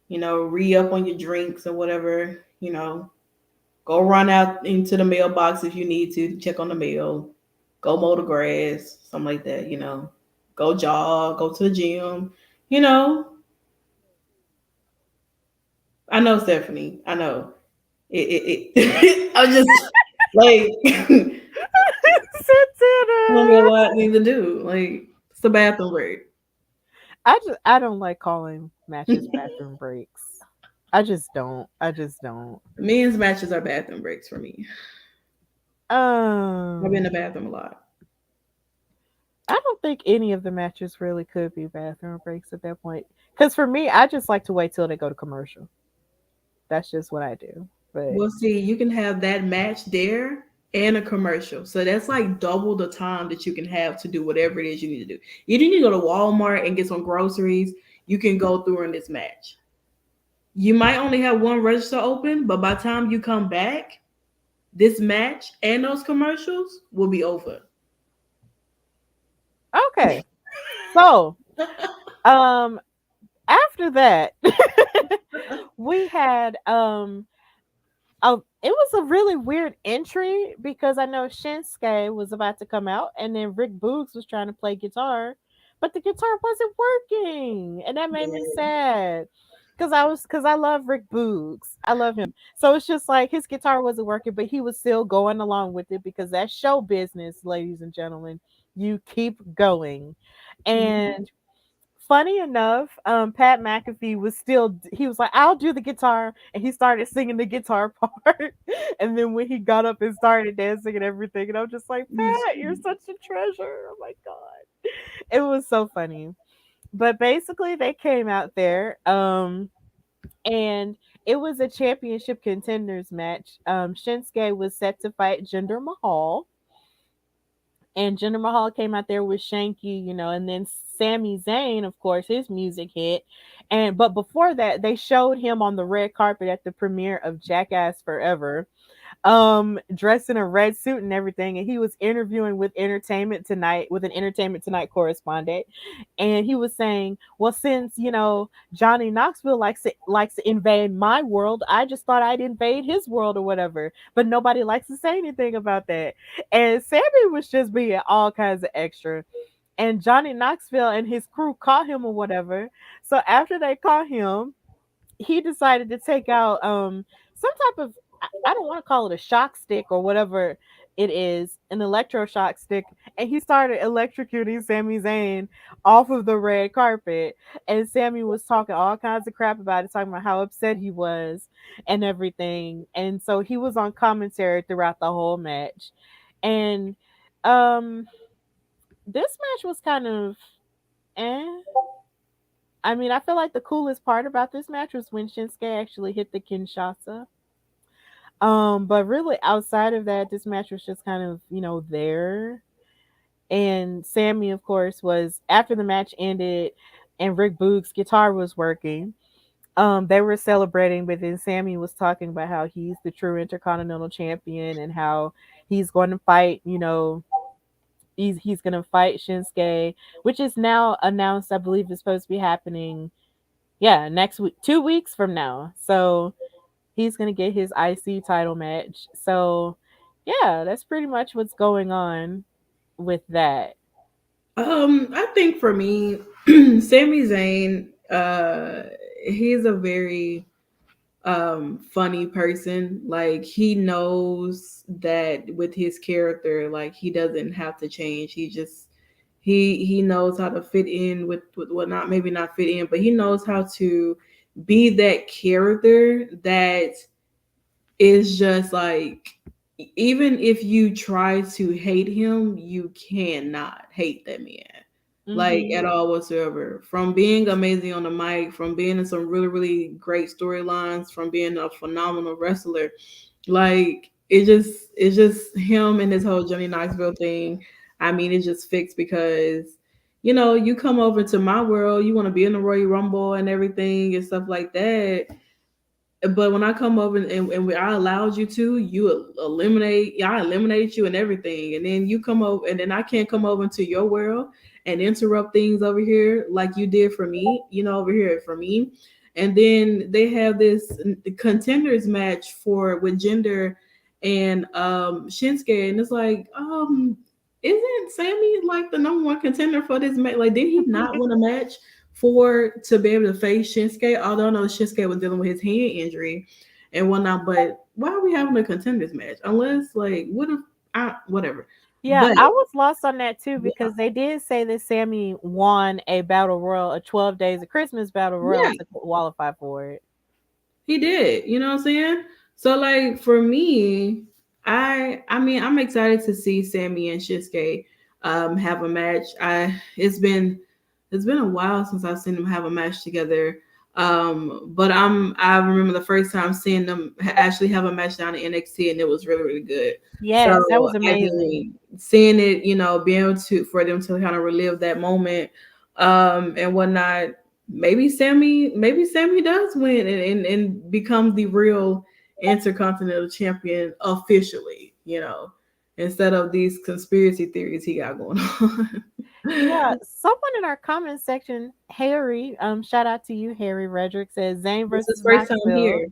Re up on your drinks or whatever. Go run out into the mailbox if you need to check on the mail. Go mow the grass, something like that. Go jog. Go to the gym. You know. I know, Stephanie. I know. I'm just like don't got a Santana! lot need to do. Like, it's the bathroom break. I don't like calling matches bathroom breaks. I just don't. I just don't. Men's matches are bathroom breaks for me. I've been in the Um, bathroom a lot. I don't think any of the matches really could be bathroom breaks at that point. Because for me, I just like to wait till they go to commercial. That's just what I do. But Well, see, you can have that match there and a commercial. So that's like double the time that you can have to do whatever it is you need to do. You didn't need to go to Walmart and get some groceries. You can go through in this match. You might only have one register open, but by the time you come back, this match and those commercials will be over. okay. So, um, after that, we had it was a really weird entry because I know Shinsuke was about to come out and then Rick Boogs was trying to play guitar, but the guitar wasn't working. And that made me Yeah. sad. Cause I love Rick Boogs. I love him. So it's just like his guitar wasn't working, but he was still going along with it because that's show business, ladies and gentlemen. You keep going. Mhm. And funny enough, Pat McAfee was still he was like, I'll do the guitar, and he started singing the guitar part. And then when he got up and started dancing and everything, and I'm just like, Pat, you're such a treasure. Oh my god. It was so funny. But basically they came out there, and it was a championship contenders match. Shinsuke was set to fight Jinder Mahal, and Jinder Mahal came out there with Shanky, and then Sami Zayn, of course, his music hit. But before that, they showed him on the red carpet at the premiere of Jackass Forever, dressed in a red suit and everything, and he was interviewing with Entertainment Tonight, with an Entertainment Tonight correspondent, and he was saying, well, since Johnny Knoxville likes to invade my world, I just thought I'd invade his world or whatever, but nobody likes to say anything about that. And Sammy was just being all kinds of extra, and Johnny Knoxville and his crew caught him or whatever. So after they caught him, he decided to take out some type of, I don't want to call it a shock stick or whatever it is, an electroshock stick, and he started electrocuting Sami Zayn off of the red carpet. And Sammy was talking all kinds of crap about it, talking about how upset he was and everything. And so he was on commentary throughout the whole match. And um this match was kind of eh. I mean, I feel like the coolest part about this match was when Shinsuke actually hit the Kinshasa. But really outside of that, this match was just kind of, there. And Sammy, of course, was after the match ended and Rick Boog's guitar was working. They were celebrating, but then Sammy was talking about how he's the true Intercontinental Champion and how he's going to fight, he's gonna fight Shinsuke, which is now announced. I believe is supposed to be happening, yeah, next week, 2 weeks from now. So he's gonna get his IC title match. So yeah, that's pretty much what's going on with that. I think for me, Sami Zayn, he's a very funny person. Like he knows that with his character, like he doesn't have to change. He knows how to fit in with what, not maybe not fit in, but he knows how to be that character that is just like, even if you try to hate him, you cannot hate that man like Mm-hmm. at all whatsoever. From being amazing on the mic, from being in some really, really great storylines, from being a phenomenal wrestler, like it's just him and this whole Johnny Knoxville thing. I mean, it just fixed because you come over to my world, you want to be in the Royal Rumble and everything and stuff like that. But when I come over and I allowed you to, I eliminate you and everything. And then you come over, and then I can't come over into your world and interrupt things over here like you did for me, over here for me. And then they have this contenders match with Jinder and Shinsuke, and it's like, isn't Sammy like the number one contender for this match? Like, did he not win a match to be able to face Shinsuke? Although I know Shinsuke was dealing with his hand injury and whatnot, but why are we having a contenders match? Unless, like, what if whatever. Yeah, But I was lost on that too yeah, because they did say that Sammy won a battle royal, a 12 days of Christmas battle royal yeah, to qualify for it. he did. You know what I'm saying? So like for me, I mean I'm excited to see Sammy and Shinsuke. have a match. It's been a while since I've seen them have a match together. But I remember the first time seeing them actually have a match down in NXT, and it was really, really good. Yes, that was amazing. Seeing it, being able to for them to kind of relive that moment, and whatnot. Maybe Sammy does win and becomes the real Intercontinental Champion officially. Instead of these conspiracy theories he got going on. Yeah, someone in our comment section, Harry, shout out to you, Harry Redrick, says Zayn This is versus first time Knoxville here.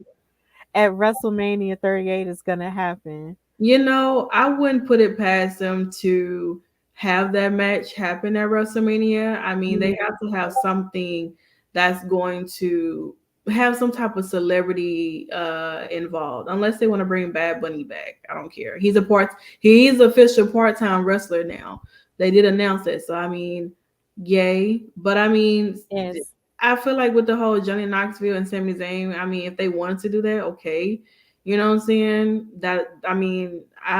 at WrestleMania 38 is gonna happen. I wouldn't put it past them to have that match happen at WrestleMania. I mean, they have to have something that's going to have some type of celebrity involved, unless they want to bring Bad Bunny back. I don't care. He's official part-time wrestler now. They did announce it, so I mean, yay. But I mean, Yes. I feel like with the whole Johnny Knoxville and Sami Zayn, I mean, if they wanted to do that, okay. You know what I'm saying? I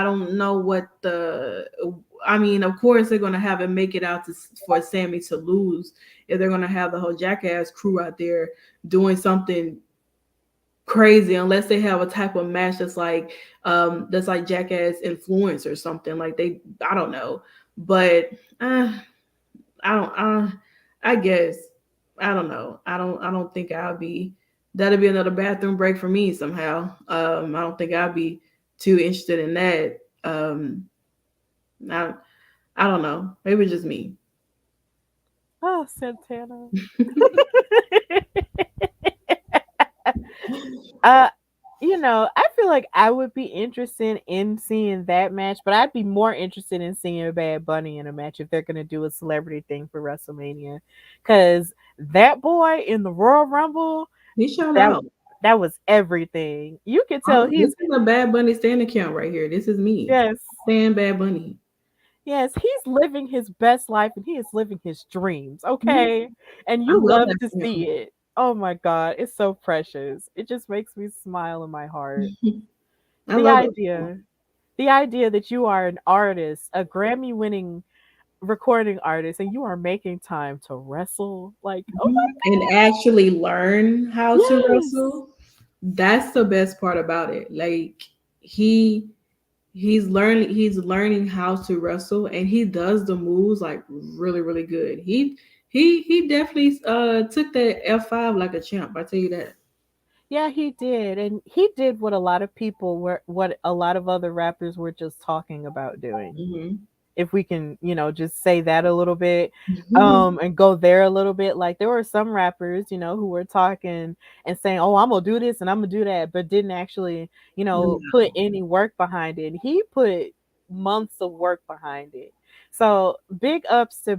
don't know what of course they're gonna have it make it out for Sammy to lose if they're gonna have the whole Jackass crew out there doing something crazy, unless they have a type of match that's like Jackass influence or something like I don't know, but I guess I don't know. I don't think that'll be another bathroom break for me somehow. I don't think I'll be too interested in that. I don't know. Maybe just me. Oh, Santana. I feel like I would be interested in seeing that match, but I'd be more interested in seeing Bad Bunny in a match if they're gonna do a celebrity thing for WrestleMania. Cause that boy in the Royal Rumble, He showed that out. that was everything. You can tell This is a Bad Bunny stand account right here. This is me. yes. Stand Bad Bunny. Yes, he's living his best life and he is living his dreams. Okay. And I you love love that to for see him. it. Oh my God. It's so precious. It just makes me smile in my heart. I The love it. idea, the idea that you are an artist, a Grammy winning recording artist, and you are making time to wrestle. Like, oh And actually learn how my to yes. wrestle. That's the best part about it. Like he he's learning how to wrestle, and he does the moves like really, really good. He definitely took that F5 like a champ, I tell you that. Yeah, he did. And he did what a lot of people were what a lot of other rappers were just talking about doing. Mm-hmm. If we can, just say that a little bit, Mm-hmm. and go there a little bit. Like there were some rappers, who were talking and saying, "Oh, I'm gonna do this and I'm gonna do that," but didn't actually, put any work behind it. He put months of work behind it. So big ups to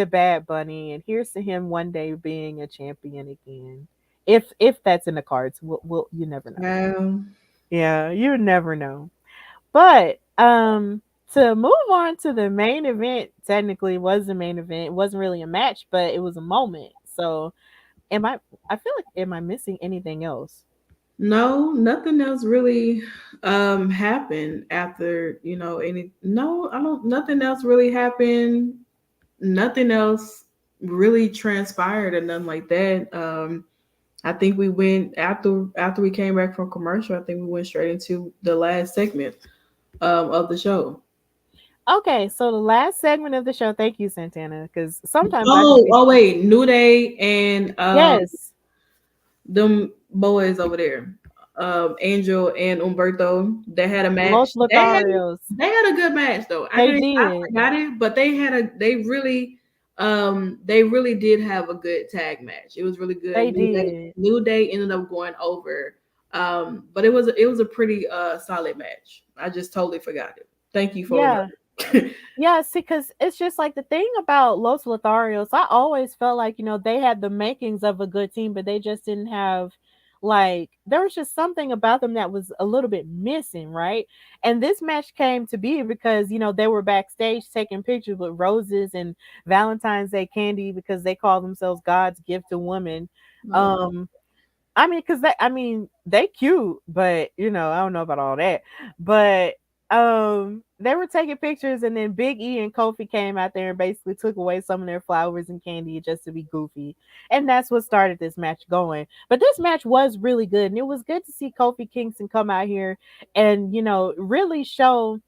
Bad Bunny, and here's to him one day being a champion again. If that's in the cards, we'll you never know. Um, Yeah, you never know. But to move on to the main event, technically it was the main event. It wasn't really a match, but it was a moment. So I feel like am I missing anything else? no, nothing else really happened after, any no, I don't nothing else really happened. Nothing else really transpired or nothing like that. I think we went after we came back from commercial. I think we went straight into the last segment of the show. Okay, so the last segment of the show, thank you, Santana, because sometimes I just Oh wait, New Day and yes, them boys over there, Angel and Umberto. They had a match. Los Lotharios, They had a good match though. they I did, forgot it, but they really did have a good tag match. It was really good. they did. New Day ended up going over. But it was a pretty solid match. I just totally forgot it. Thank you for Yeah. remembering. Yeah, see, because it's just like the thing about Los Lotharios, I always felt like, they had the makings of a good team, but they just didn't have, like, there was just something about them that was a little bit missing, right? And this match came to be because, they were backstage taking pictures with roses and Valentine's Day candy because they call themselves God's gift to women. Um, I mean, because they cute, but I don't know about all that. But they were taking pictures, and then Big E and Kofi came out there and basically took away some of their flowers and candy just to be goofy. And that's what started this match going. But this match was really good, and it was good to see Kofi Kingston come out here and, really show,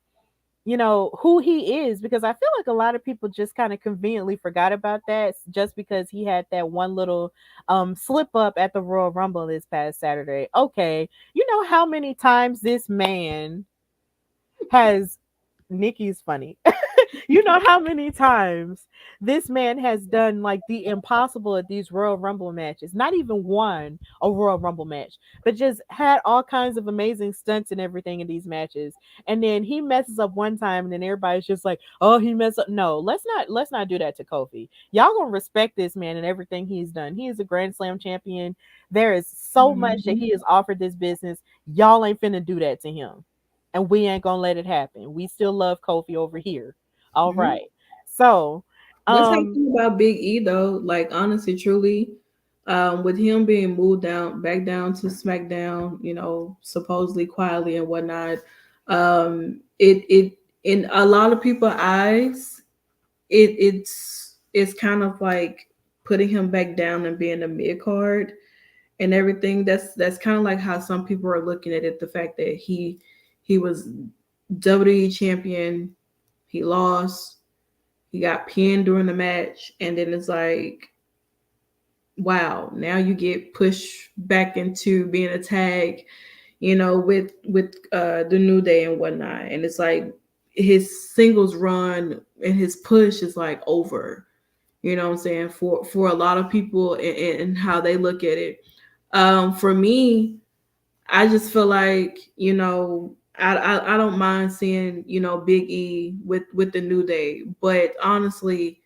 who he is, because I feel like a lot of people just kind of conveniently forgot about that just because he had that one little slip up at the Royal Rumble this past Saturday. Okay, you know how many times this man has Nikki's funny. You know how many times this man has done like the impossible at these Royal Rumble matches. Not even won a Royal Rumble match, but just had all kinds of amazing stunts and everything in these matches. And then he messes up one time, and then everybody's just like, "Oh, he messed up." No, let's not do that to Kofi. Y'all gonna respect this man and everything he's done. He is a Grand Slam champion. There is so much that Mhm. he has offered this business. Y'all ain't finna do that to him, and we ain't gonna let it happen. We still love Kofi over here. All Mhm. right. So, Let's talk um, about Big E though. Like honestly, truly, with him being moved down back down to SmackDown, supposedly quietly and whatnot, it in a lot of people's eyes, it's kind of like putting him back down and being a mid card and everything. That's kind of like how some people are looking at it. The fact that he was WWE champion, he lost, he got pinned during the match, and then it's like, wow, now you get pushed back into being a tag, with the New Day and whatnot, and it's like his singles run and his push is like over. You know what I'm saying? For a lot of people and how they look at it. For me, I just feel like I don't mind seeing Big E with the New Day, but honestly,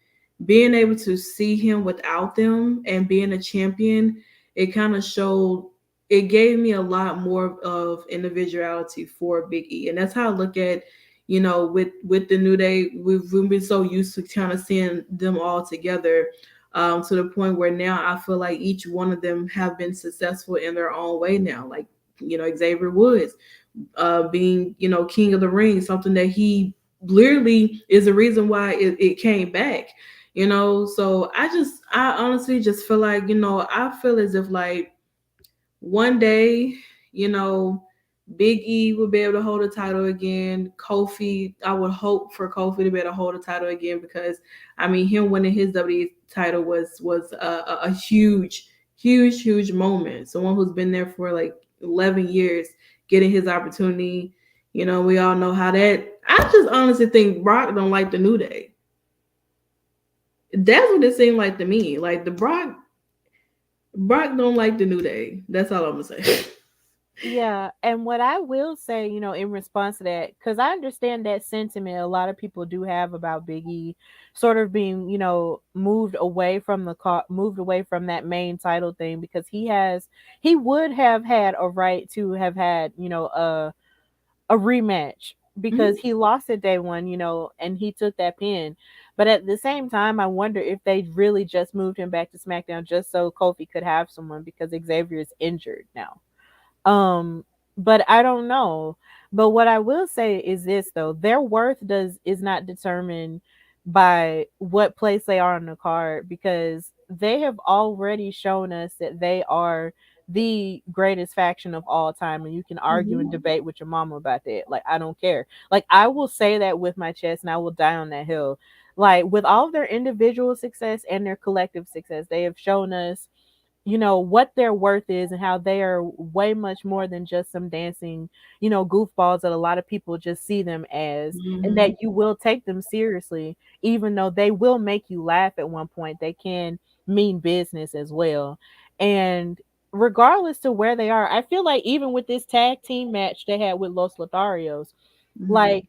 being able to see him without them and being a champion, it kind of showed. It gave me a lot more of individuality for Big E, and that's how I look at with the New Day. We've been so used to kind of seeing them all together. To the point where now I feel like each one of them have been successful in their own way now. Like Xavier Woods, being King of the Ring, something that he literally is the reason why it came back. So I honestly just feel like I feel as if like one day, you know, Big E would be able to hold the title again. Kofi, I would hope for Kofi to be able to hold the title again because I mean him winning his WWE title was a huge, huge, huge moment. Someone who's been there for like 11 years, getting his opportunity. We all know how that. I just honestly think Brock don't like the New Day. That's what it seemed like to me. Like the Brock don't like the New Day. That's all I'm gonna say. yeah, and what I will say, in response to that, because I understand that sentiment a lot of people do have about Big E sort of being, moved away from moved away from that main title thing, because he would have had a right to have had, a rematch, because Mhm. he lost at day one, and he took that pin. But at the same time, I wonder if they really just moved him back to SmackDown just so Kofi could have someone, because Xavier is injured now. Um, but I don't know. But what I will say is this though, their worth is not determined by what place they are on the card, because they have already shown us that they are the greatest faction of all time, and you can argue and Mhm. debate with your mama about that. Like, I don't care. Like, I will say that with my chest, and I will die on that hill. Like, with all of their individual success and their collective success, they have shown us, what their worth is, and how they are way much more than just some dancing, goofballs that a lot of people just see them as, and Mhm. that you will take them seriously, even though they will make you laugh at one point. They can mean business as well. And regardless to where they are, I feel like even with this tag team match they had with Los Lotharios, Mhm. like,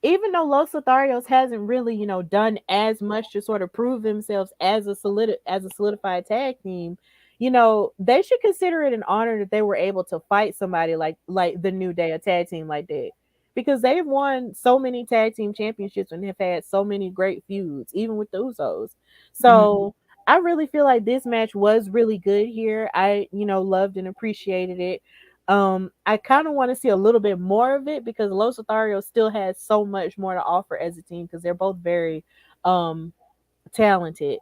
even though Los Lotharios hasn't really, done as much to sort of prove themselves as a solidified tag team, they should consider it an honor that they were able to fight somebody like the New Day, a tag team like that. Because they've won so many tag team championships and have had so many great feuds, even with the Usos. Mhm. So I really feel like this match was really good here. I, loved and appreciated it. I kind of want to see a little bit more of it because Los Lotharios still has so much more to offer as a team because they're both very um talented.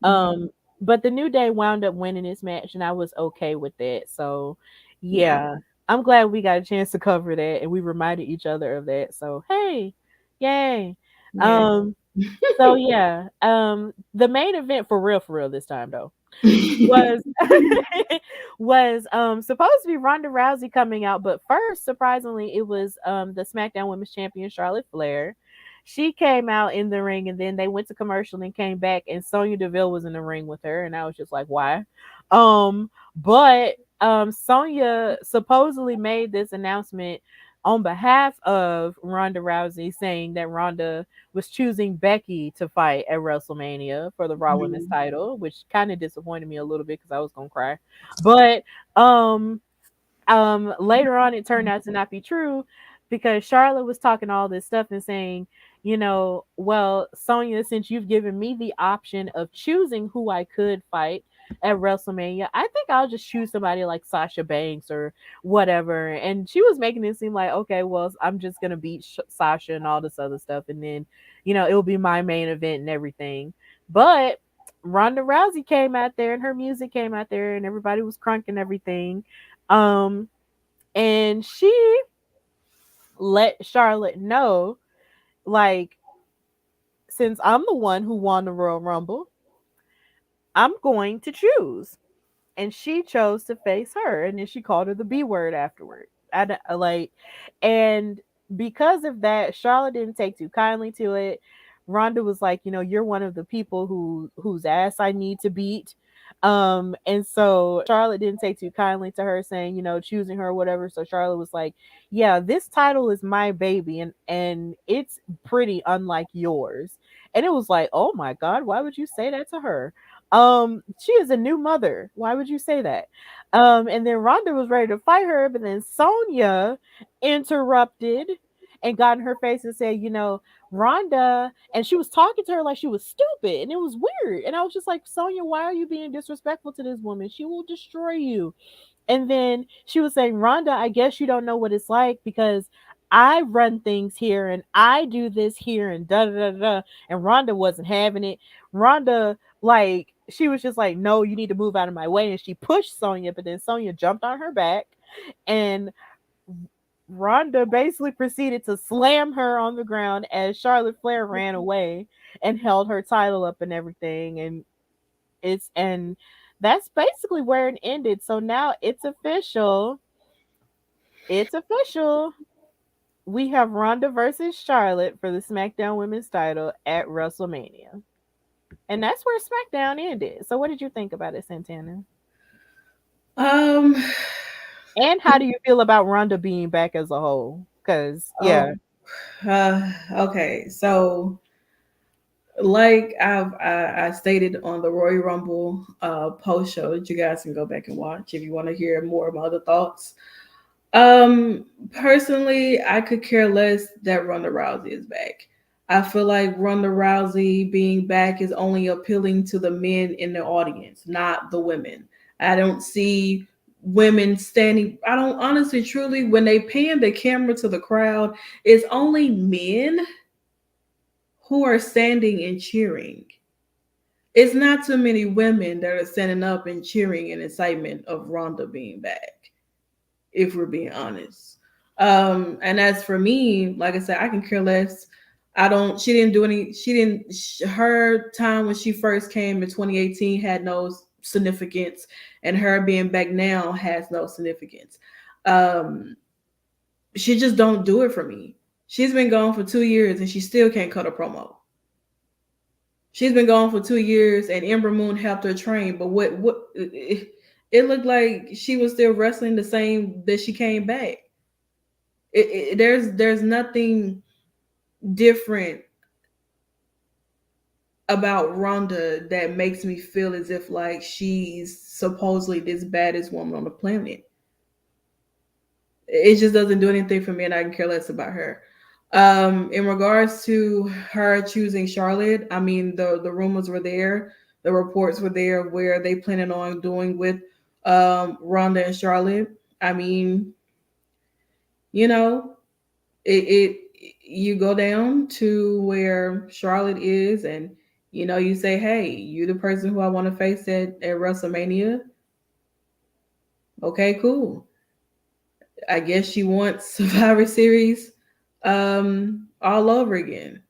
Mhm. But the New Day wound up winning this match, and I was okay with that. So, Yeah. yeah, I'm glad we got a chance to cover that, and we reminded each other of that. So, hey, yay! Yeah. Um, so yeah, the main event for real this time though was was supposed to be Ronda Rousey coming out, but first, surprisingly, it was the SmackDown Women's Champion Charlotte Flair. She came out in the ring, and then they went to commercial and came back, and Sonya Deville was in the ring with her, and I was just like, why? But Sonya supposedly made this announcement on behalf of Ronda Rousey, saying that Ronda was choosing Becky to fight at WrestleMania for the Raw Women's Mhm. title, which kind of disappointed me a little bit because I was gonna cry. But um later on it turned out to not be true because Charlotte was talking all this stuff and saying, well, Sonya, since you've given me the option of choosing who I could fight at WrestleMania, I think I'll just choose somebody like Sasha Banks or whatever. And she was making it seem like, okay, well, I'm just gonna beat Sasha and all this other stuff, and then it'll be my main event and everything. But Ronda Rousey came out there and her music came out there and everybody was crunking everything. Um, and she let Charlotte know, like, since I'm the one who won the Royal Rumble, I'm going to choose. And she chose to face her, and then she called her the B word afterward. Like, and because of that, Charlotte didn't take too kindly to it. Ronda was like, you're one of the people whose ass I need to beat. And so Charlotte didn't take too kindly to her saying, choosing her or whatever. So Charlotte was like, yeah, this title is my baby, and it's pretty unlike yours. And it was like, oh my God, why would you say that to her? She is a new mother. Why would you say that? And then Ronda was ready to fight her, but then Sonya interrupted and got in her face and said, Ronda, and she was talking to her like she was stupid, and it was weird. And I was just like, Sonya, why are you being disrespectful to this woman? She will destroy you. And then she was saying, Rhonda, I guess you don't know what it's like because I run things here and I do this here and da da da da. And Rhonda wasn't having it. Rhonda, like, she was just like, no, you need to move out of my way. And she pushed Sonya, but then Sonya jumped on her back and Rhonda basically proceeded to slam her on the ground as Charlotte Flair ran away and held her title up and everything. And that's basically where it ended. So now it's official. It's official. We have Ronda versus Charlotte for the SmackDown Women's title at WrestleMania. And that's where SmackDown ended. So what did you think about it, Santana? Um. And how do you feel about Ronda being back as a whole? Because, Oh. yeah. Okay. So, like I stated on the Royal Rumble post show that you guys can go back and watch if you want to hear more of my other thoughts. Personally, I could care less that Ronda Rousey is back. I feel like Ronda Rousey being back is only appealing to the men in the audience, not the women. I don't see women standing. I don't honestly, truly, when they pan the camera to the crowd, it's only men who are standing and cheering. It's not too many women that are standing up and cheering in excitement of Ronda being back, if we're being honest. And as for me, like I said, I can care less. She didn't do any, her time when she first came in 2018 had no significance, and her being back now has no significance. Um, she just don't do it for me. She's been gone for 2 years and she still can't cut a promo. She's been gone for 2 years and Ember Moon helped her train, but it looked like she was still wrestling the same that she came back. There's nothing different about Ronda that makes me feel as if like she's supposedly this baddest woman on the planet. It just doesn't do anything for me, and I can care less about her. In regards to her choosing Charlotte, I mean the rumors were there, the reports were there where they planning on doing with Ronda and Charlotte. I mean, you know, it you go down to where Charlotte is, and you say, hey, you the person who I want to face at WrestleMania. Okay, cool. I guess she wants Survivor Series all over again.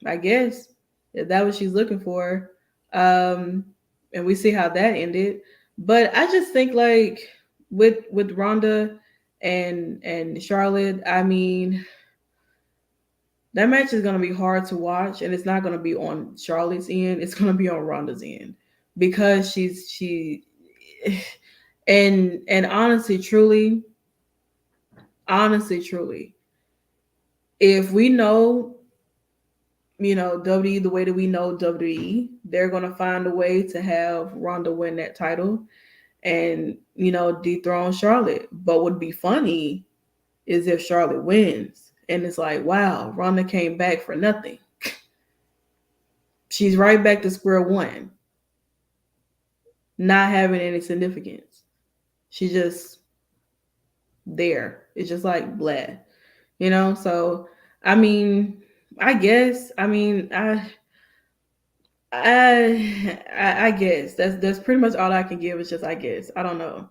I guess if that what she's looking for. Um and we see how that ended. But I just think like with Ronda and Charlotte, I mean, that match is gonna be hard to watch, and it's not gonna be on Charlotte's end, it's gonna be on Ronda's end. Because she and honestly truly, if we know, WWE the way that we know WWE, they're gonna find a way to have Ronda win that title and dethrone Charlotte. But what would be funny is if Charlotte wins and it's like, wow, Ronda came back for nothing. She's right back to square one, not having any significance. She's just there. It's just like blah, So I mean, I guess. I mean, I guess that's pretty much all I can give. Is just I guess. I don't know.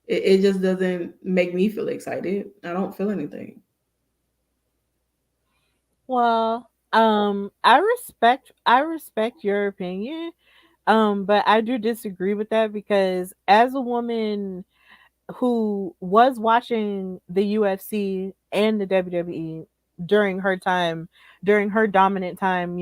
It just doesn't make me feel excited. I don't feel anything. Well, I respect your opinion. But I do disagree with that because as a woman who was watching the UFC and the WWE during her time, during her dominant time,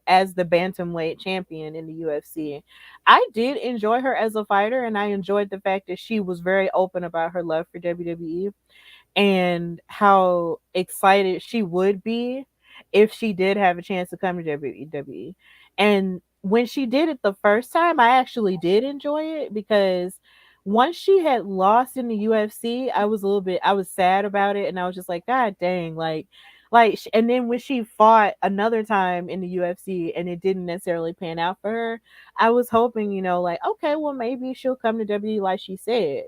as the bantamweight champion in the UFC, I did enjoy her as a fighter, and I enjoyed the fact that she was very open about her love for WWE and how excited she would be if she did have a chance to come to WWE. And when she did it the first time, I actually did enjoy it because once she had lost in the UFC, I was sad about it, and I was just like, God dang, and then when she fought another time in the UFC and it didn't necessarily pan out for her, I was hoping, like, okay, well, maybe she'll come to WWE like she said.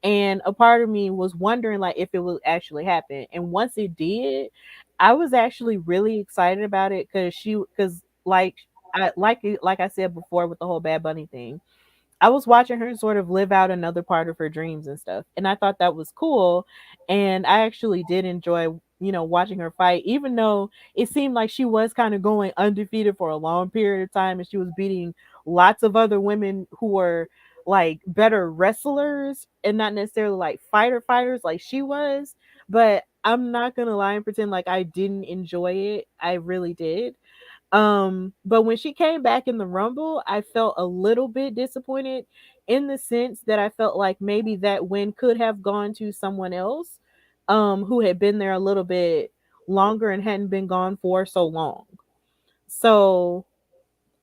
And a part of me was wondering like if it would actually happen. And once it did, I was actually really excited about it because like I said before with the whole Bad Bunny thing, I was watching her sort of live out another part of her dreams and stuff. And I thought that was cool. And I actually did enjoy, watching her fight, even though it seemed like she was kind of going undefeated for a long period of time and she was beating lots of other women who were like better wrestlers and not necessarily like fighters like she was. But I'm not gonna lie and pretend like I didn't enjoy it. I really did. But when she came back in the Rumble, I felt a little bit disappointed in the sense that I felt like maybe that win could have gone to someone else, who had been there a little bit longer and hadn't been gone for so long. So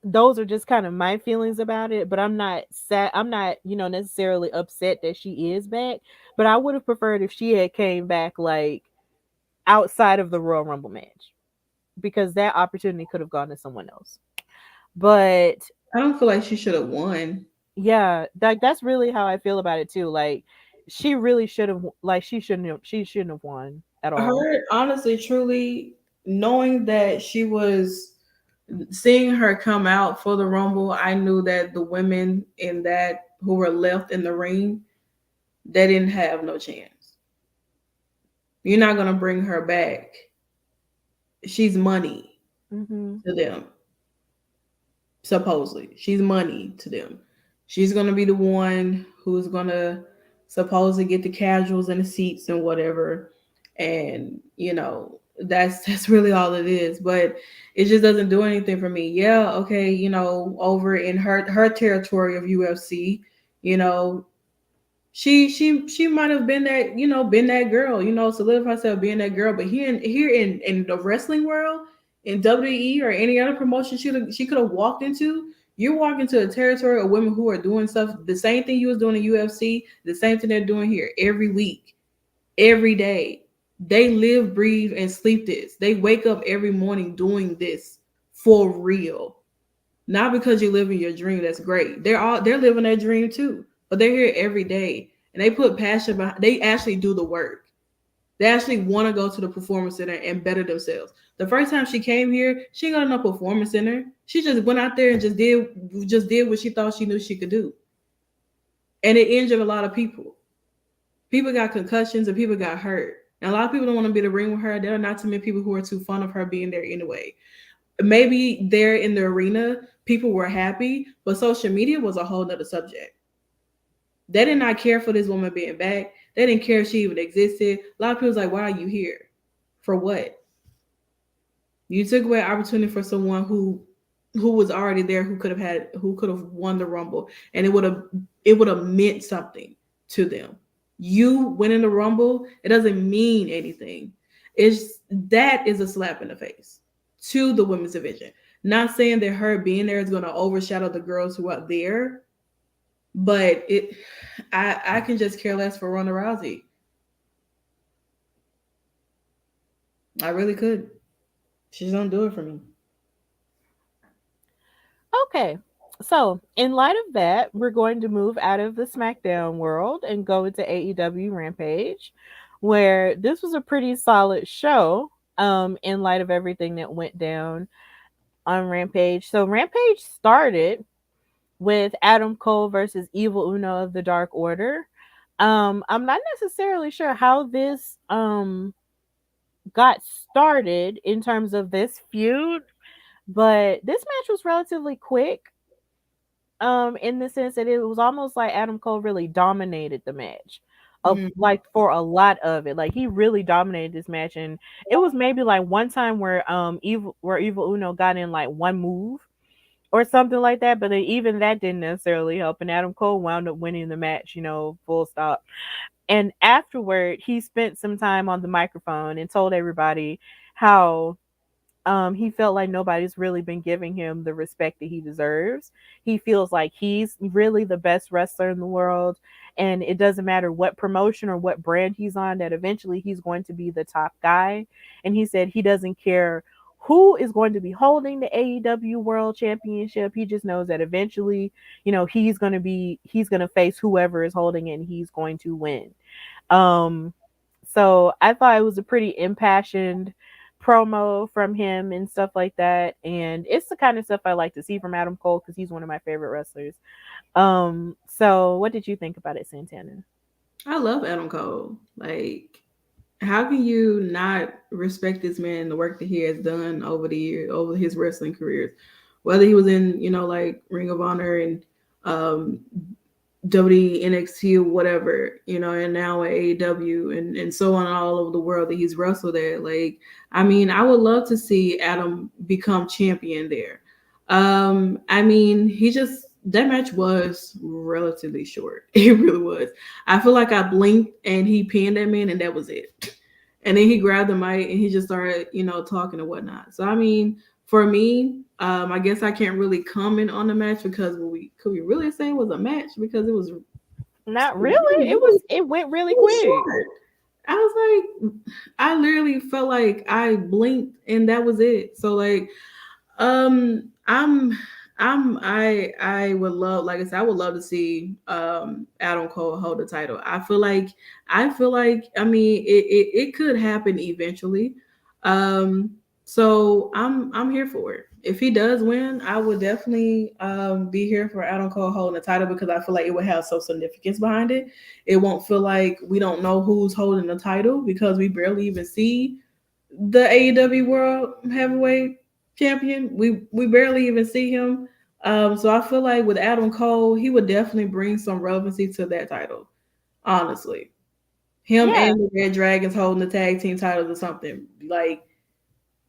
those are just kind of my feelings about it, but I'm not sad. I'm not, necessarily upset that she is back, but I would have preferred if she had came back like outside of the Royal Rumble match because that opportunity could have gone to someone else. But I don't feel like she should have won. yeah, that's really how I feel about it too. Like she really should have like she shouldn't have won at all. Her, honestly, truly, knowing that she was seeing her come out for the Rumble, I knew that the women in that who were left in the ring, they didn't have no chance. You're not gonna bring her back. She's money to them. Supposedly, she's money to them. She's gonna be the one who's gonna supposedly get the casuals and the seats and whatever. And that's really all it is. But it just doesn't do anything for me. Yeah, okay, over in her territory of UFC, you know, she might have been that, been that girl, solidify herself being that girl. But here in the wrestling world, in WWE or any other promotion she could have walked into, you walk into a territory of women who are doing stuff, the same thing you was doing in UFC, the same thing they're doing here every week, every day. They live, breathe, and sleep this. They wake up every morning doing this for real. Not because you live in your dream, that's great. They're living their dream too, but they're here every day. and they put passion behind. They actually do the work. They actually want to go to the performance center and better themselves. The first time she came here, she ain't got no performance center. She just went out there and just did what she thought she knew she could do, and it injured a lot of people. People got concussions and people got hurt. And a lot of people don't want to be in the ring with her. There are not too many people who are too fond of her being there anyway. Maybe there in the arena, people were happy, but social media was a whole nother subject. They did not care for this woman being back. They didn't care if she even existed. A lot of people was like, why are you here? For what? You took away an opportunity for someone who was already there, who could have won the Rumble, and it would have meant something to them. You winning the Rumble, it doesn't mean anything. That is a slap in the face to the women's division. Not saying that her being there is going to overshadow the girls who are there, but I can just care less for Ronda Rousey. I really could. She just don't do it for me. Okay. So, in light of that, we're going to move out of the SmackDown world and go into AEW Rampage, where this was a pretty solid show in light of everything that went down on Rampage. So, Rampage started with Adam Cole versus Evil Uno of the Dark Order. I'm not necessarily sure how this got started in terms of this feud, but this match was relatively quick. In the sense that it was almost like Adam Cole really dominated the match. Like for a lot of it. Like he really dominated this match, and it was maybe like one time where Evil Uno got in like one move or something like that, but then even that didn't necessarily help, and Adam Cole wound up winning the match, full stop. And afterward, he spent some time on the microphone and told everybody how he felt like nobody's really been giving him the respect that he deserves. He feels like he's really the best wrestler in the world, and it doesn't matter what promotion or what brand he's on, that eventually he's going to be the top guy. And he said he doesn't care who is going to be holding the AEW World Championship. He just knows that eventually, he's going to face whoever is holding it, and he's going to win. So I thought it was a pretty impassioned promo from him and stuff like that, and it's the kind of stuff I like to see from Adam Cole because he's one of my favorite wrestlers. So what did you think about it, Santana? I love Adam Cole. Like, how can you not respect this man, the work that he has done over the years, over his wrestling careers, whether he was in like Ring of Honor and WWE, NXT, or whatever, and now at AEW and so on all over the world that he's wrestled at. Like, I mean, I would love to see Adam become champion there. That match was relatively short. It really was. I feel like I blinked and he pinned that man and that was it. And then he grabbed the mic and he just started, talking and whatnot. So, I mean, for me, I guess I can't really comment on the match because could we really say it was a match? Because it was not really. It went really quick. Short. I was like, I literally felt like I blinked and that was it. So like, I would love, like I said, I would love to see Adam Cole hold the title. I feel like I mean it could happen eventually. So I'm here for it. If he does win, I would definitely be here for Adam Cole holding the title because I feel like it would have some significance behind it. It won't feel like we don't know who's holding the title because we barely even see the AEW World Heavyweight Champion. We barely even see him. So I feel like with Adam Cole, he would definitely bring some relevancy to that title. Honestly, him and the Red Dragons holding the tag team titles or something like.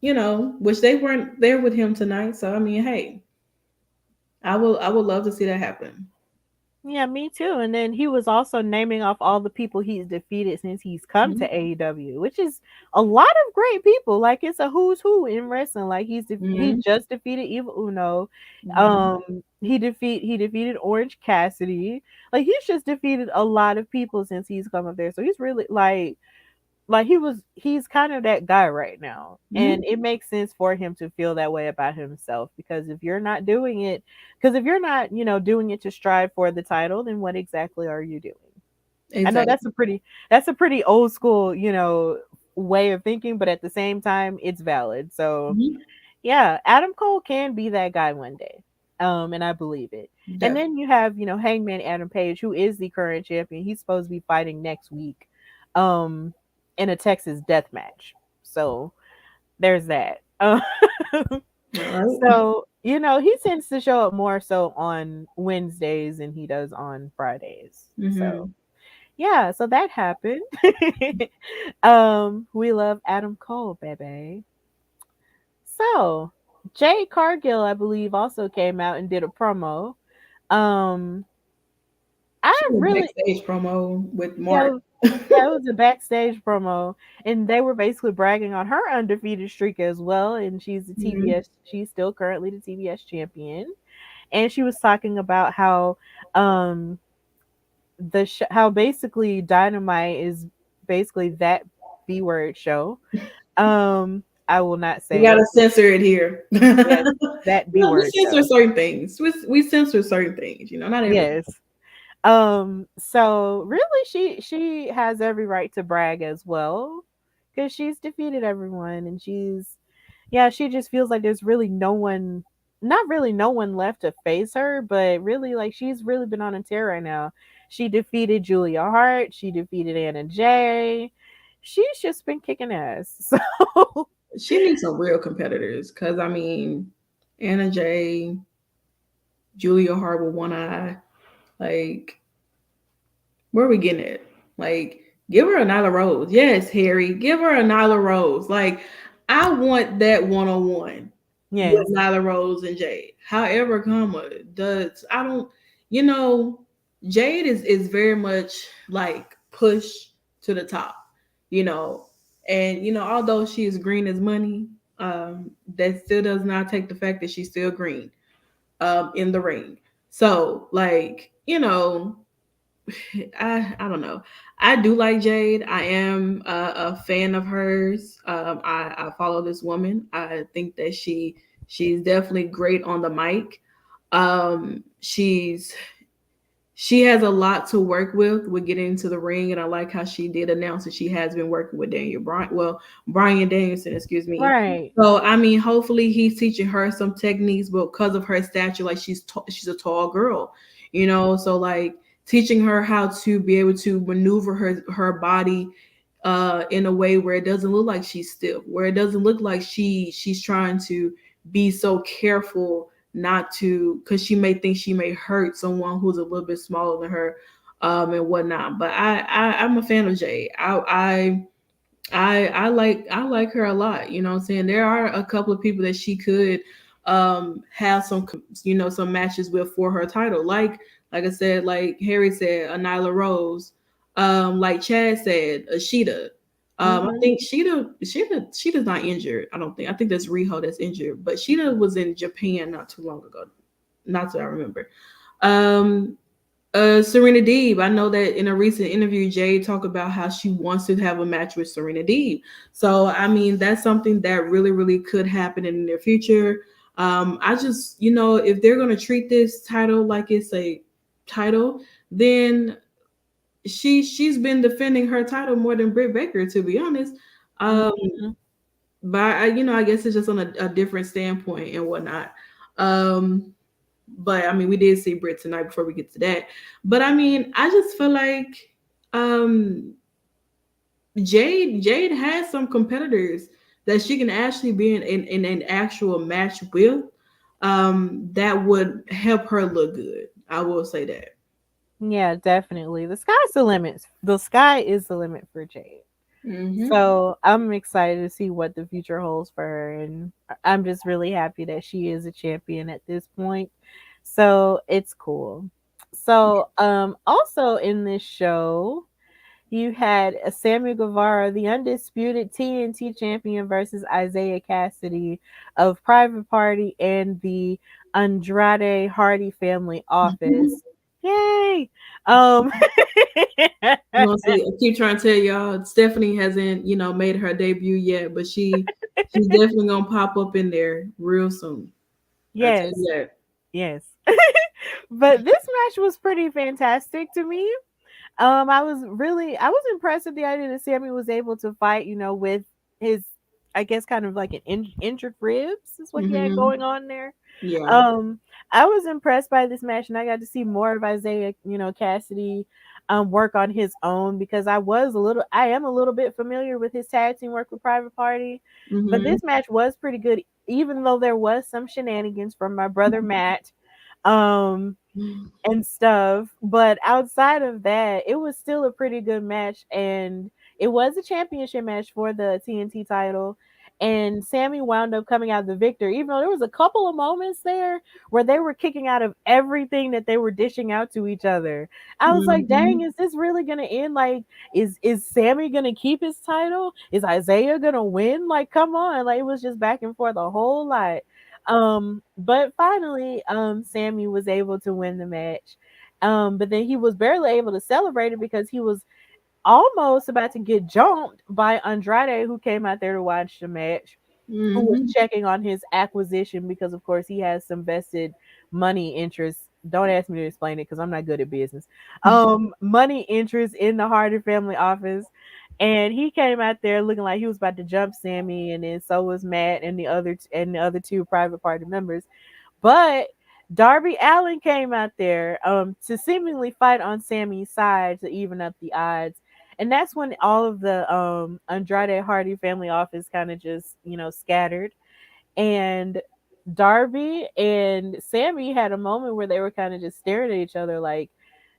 Which they weren't there with him tonight. So I mean, hey, I would love to see that happen. Yeah, me too. And then he was also naming off all the people he's defeated since he's come to AEW, which is a lot of great people. Like it's a who's who in wrestling. Like he just defeated Evil Uno. He defeated Orange Cassidy. Like he's just defeated a lot of people since he's come up there. So he's really like he's kind of that guy right now. And it makes sense for him to feel that way about himself because if you're not doing it to strive for the title, then what exactly are you doing? Exactly. I know that's a pretty old school, way of thinking, but at the same time, it's valid. So Mhm. yeah, Adam Cole can be that guy one day. And I believe it. And Definitely. then you have, Hangman Adam Page, who is the current champion. He's supposed to be fighting next week, um, in a Texas death match. So there's that. All right. So, he tends to show up more so on Wednesdays than he does on Fridays. So Mm-hmm. yeah, so that happened. We love Adam Cole, baby. So, Jay Cargill, I believe, also came out and did a promo. Um, I She was really, backstage promo with yeah, Mark. yeah, it was a backstage promo, and they were basically bragging on her undefeated streak as well. And Mhm. she's still currently the TBS champion. And she was talking about how, um, how basically Dynamite is basically that B word show. I will not We say gotta it. censor it here. Yes, that B We word censor show. certain things. We censor certain things. Not everything. Yes. So really she has every right to brag as well, because she's defeated everyone, and she just feels like there's really no one, not really no one left to face her, but really like she's really been on a tear right now. She defeated Julia Hart, she defeated Anna Jay. She's just been kicking ass. So She needs some real competitors, because Anna Jay, Julia Hart with one eye, like, where are we getting it? Like, give her a Nyla Rose. Yes, Harry, give her a Nyla Rose. Like, I want that one on one with yes. Nyla Rose and Jade. However, does I don't, you know, Jade is very much like push to the top, you know, and although she is green as money, that still does not take the fact that she's still green, in the ring. So, like, I don't know. I do like Jade. I am a fan of hers. I follow this woman. I think that she's definitely great on the mic. She has a lot to work with getting into the ring, and I like how she did announce that she has been working with Brian Danielson, excuse me. Right. So hopefully he's teaching her some techniques, but because of her stature, like she's a tall girl, so like teaching her how to be able to maneuver her body in a way where it doesn't look like she's stiff, where it doesn't look like she's trying to be so careful not to, because she may think she may hurt someone who's a little bit smaller than her, and whatnot. But I'm a fan of Jade. I like her a lot. You know what I'm saying? There are a couple of people that she could have some matches with for her title. Like I said, like Harry said, a Nyla Rose. Like Chad said, a Sheeta. I Mhm. think Sheeta's not injured. I don't think. I think that's Riho that's injured. But Sheeta was in Japan not too long ago. Not that I remember. Um, Serena Deeb. I know that in a recent interview, Jade talked about how she wants to have a match with Serena Deeb. So that's something that really, really could happen in the near future. I just, if they're gonna treat this title like it's a title, then she's been defending her title more than Britt Baker, to be honest. Um, Mhm. but I guess it's just on a different standpoint and whatnot. Um, but we did see Britt tonight before we get to that. But I just feel like um Jade has some competitors that she can actually be in an actual match with, that would help her look good. I will say that. Yeah, definitely. The sky's the limit. The sky is the limit for Jade. Mm-hmm. So I'm excited to see what the future holds for her, and I'm just really happy that she is a champion at this point. So it's cool. So also in this show, you had Sammy Guevara, the undisputed TNT champion, versus Isaiah Cassidy of Private Party and the Andrade Hardy family office. Yay! Um You know, see, I keep trying to tell y'all, Stephanie hasn't, made her debut yet, but she's definitely gonna pop up in there real soon. I tell yes, you that. yes. But this match was pretty fantastic to me. I was impressed with the idea that Sammy was able to fight, with his, I guess, kind of like an injured ribs is what he had Mm-hmm. going on there. Yeah. Um, I was impressed by this match, and I got to see more of Isaiah, Cassidy, work on his own because I am a little bit familiar with his tag team work with Private Party, but Mm-hmm. this match was pretty good, even though there was some shenanigans from my brother Matt. Um, and stuff. But outside of that, it was still a pretty good match, and it was a championship match for the TNT title. And Sammy wound up coming out the victor, even though there was a couple of moments there where they were kicking out of everything that they were dishing out to each other. I was like, Mm-hmm. dang, is this really gonna end? Like, is Sammy gonna keep his title? Is Isaiah gonna win? Like, come on. Like, it was just back and forth a whole lot. But finally, Sammy was able to win the match. But then he was barely able to celebrate it because he was almost about to get jumped by Andrade, who came out there to watch the match, who was Mm-hmm. checking on his acquisition because, of course, he has some vested money interests. Don't ask me to explain it because I'm not good at business. Money interest in the Hardy family office. And he came out there looking like he was about to jump Sammy, and then so was Matt and the other two private party members. But Darby Allin came out there to seemingly fight on Sammy's side to even up the odds. And that's when all of the Andrade Hardy family office kind of just, scattered. And Darby and Sammy had a moment where they were kind of just staring at each other like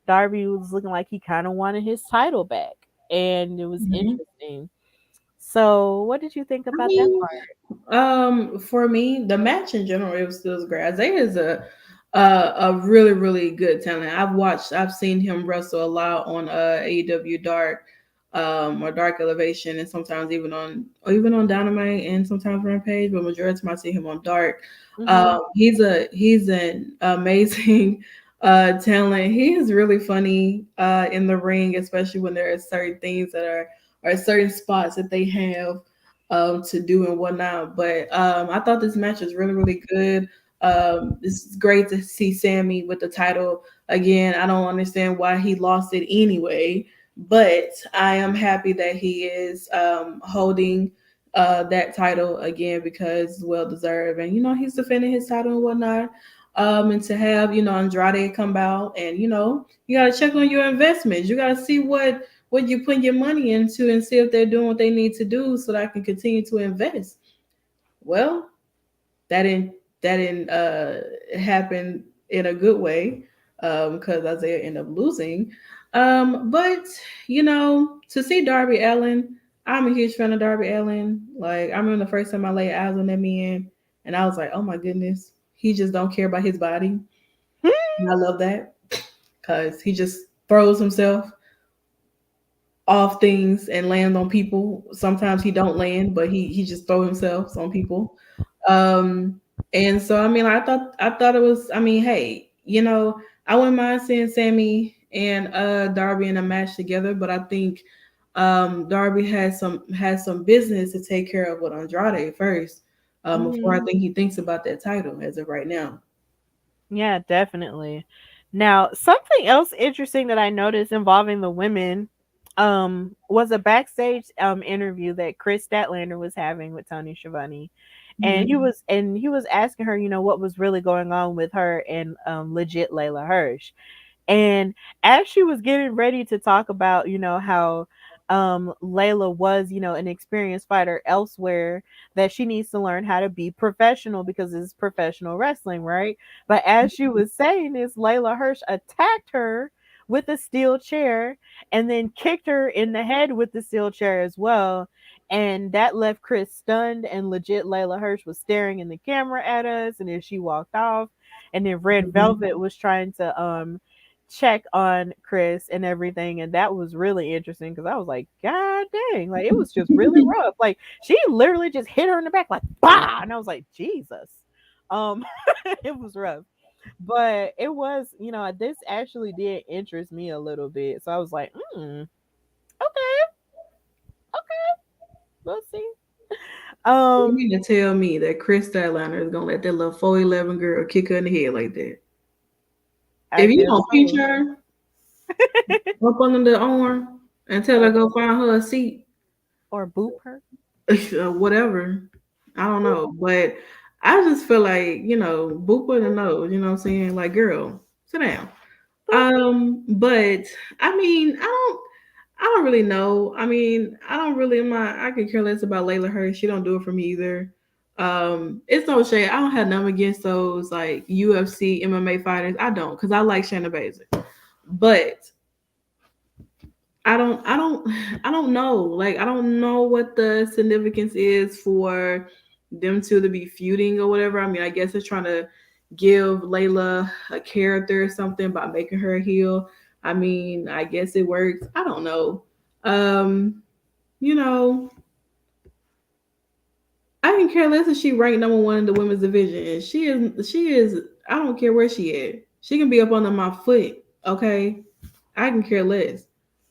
Darby was looking like he kind of wanted his title back. And it was Mm-hmm. interesting. So, what did you think I about that mean, part? for me, the match in general, it was still great. Isaiah is a really really good talent. I've seen him wrestle a lot on AEW Dark, or Dark Elevation, and sometimes even on Dynamite, and sometimes Rampage. But majority of the time I see him on Dark. Mm-hmm. He's an amazing talent. He is really funny in the ring, especially when there are certain things that are certain spots that they have to do and whatnot. But I thought this match was really, really good. It's great to see Sammy with the title again. I don't understand why he lost it anyway, but I am happy that he is holding that title again because it's well deserved. And he's defending his title and whatnot. And to have Andrade come out, and you got to check on your investments. You got to see what you put your money into and see if they're doing what they need to do so that I can continue to invest. Well, that didn't happen in a good way because Isaiah ended up losing. But to see Darby Allin, I'm a huge fan of Darby Allin. Like I remember the first time I laid eyes on that man, and I was like, oh my goodness, he just don't care about his body. And I love that because he just throws himself off things and land on people. Sometimes he don't land, but he just throw himself on people. Um, and so I mean, I thought it was. I mean, hey, I wouldn't mind seeing Sammy and Darby in a match together, but I think Darby has some business to take care of with Andrade first. Before I Mm-hmm. think he thinks about that title as of right now. Yeah, definitely. Now, something else interesting that I noticed involving the women was a backstage interview that Chris Statlander was having with Tony Schiavone. And he Mhm. was asking her, what was really going on with her and legit Layla Hirsch. And as she was getting ready to talk about, how Layla was, an experienced fighter elsewhere, that she needs to learn how to be professional because it's professional wrestling, right? But as she was saying this, Layla Hirsch attacked her with a steel chair and then kicked her in the head with the steel chair as well. And that left Chris stunned, and legit Layla Hirsch was staring in the camera at us, and then she walked off. And then Red Mhm. Velvet was trying to check on Chris and everything. And that was really interesting because I was like, God dang, like it was just really rough. Like she literally just hit her in the back, like, bah! And I was like, Jesus. Um, it was rough. But it was, this actually did interest me a little bit. So I was like, okay, okay, we'll see. You Um, mean to tell me that Chris Statlander is gonna let that little 4'11" girl kick her in the head like that? I If you guess don't feature so. her, up under the arm and tell her go find her a seat, Or boop her. whatever. I don't know, but I just feel like boop her in the nose. You know what I'm saying? Like, girl, sit down. But I mean, I don't really know. I mean, I don't really. I could care less about Layla Hirsch. She don't do it for me either. It's no shade. I don't have nothing against those like UFC MMA fighters. I don't, because I like Shayna Baszler. But I don't know. Like, I don't know what the significance is for them two to be feuding or whatever. I mean, I guess they're trying to give Layla a character or something by making her a heel. I mean, I guess it works. I don't know. Um, you know, I can care less if she ranked number one in the women's division. She is I don't care where she at. She can be up under my foot. Okay. I can care less.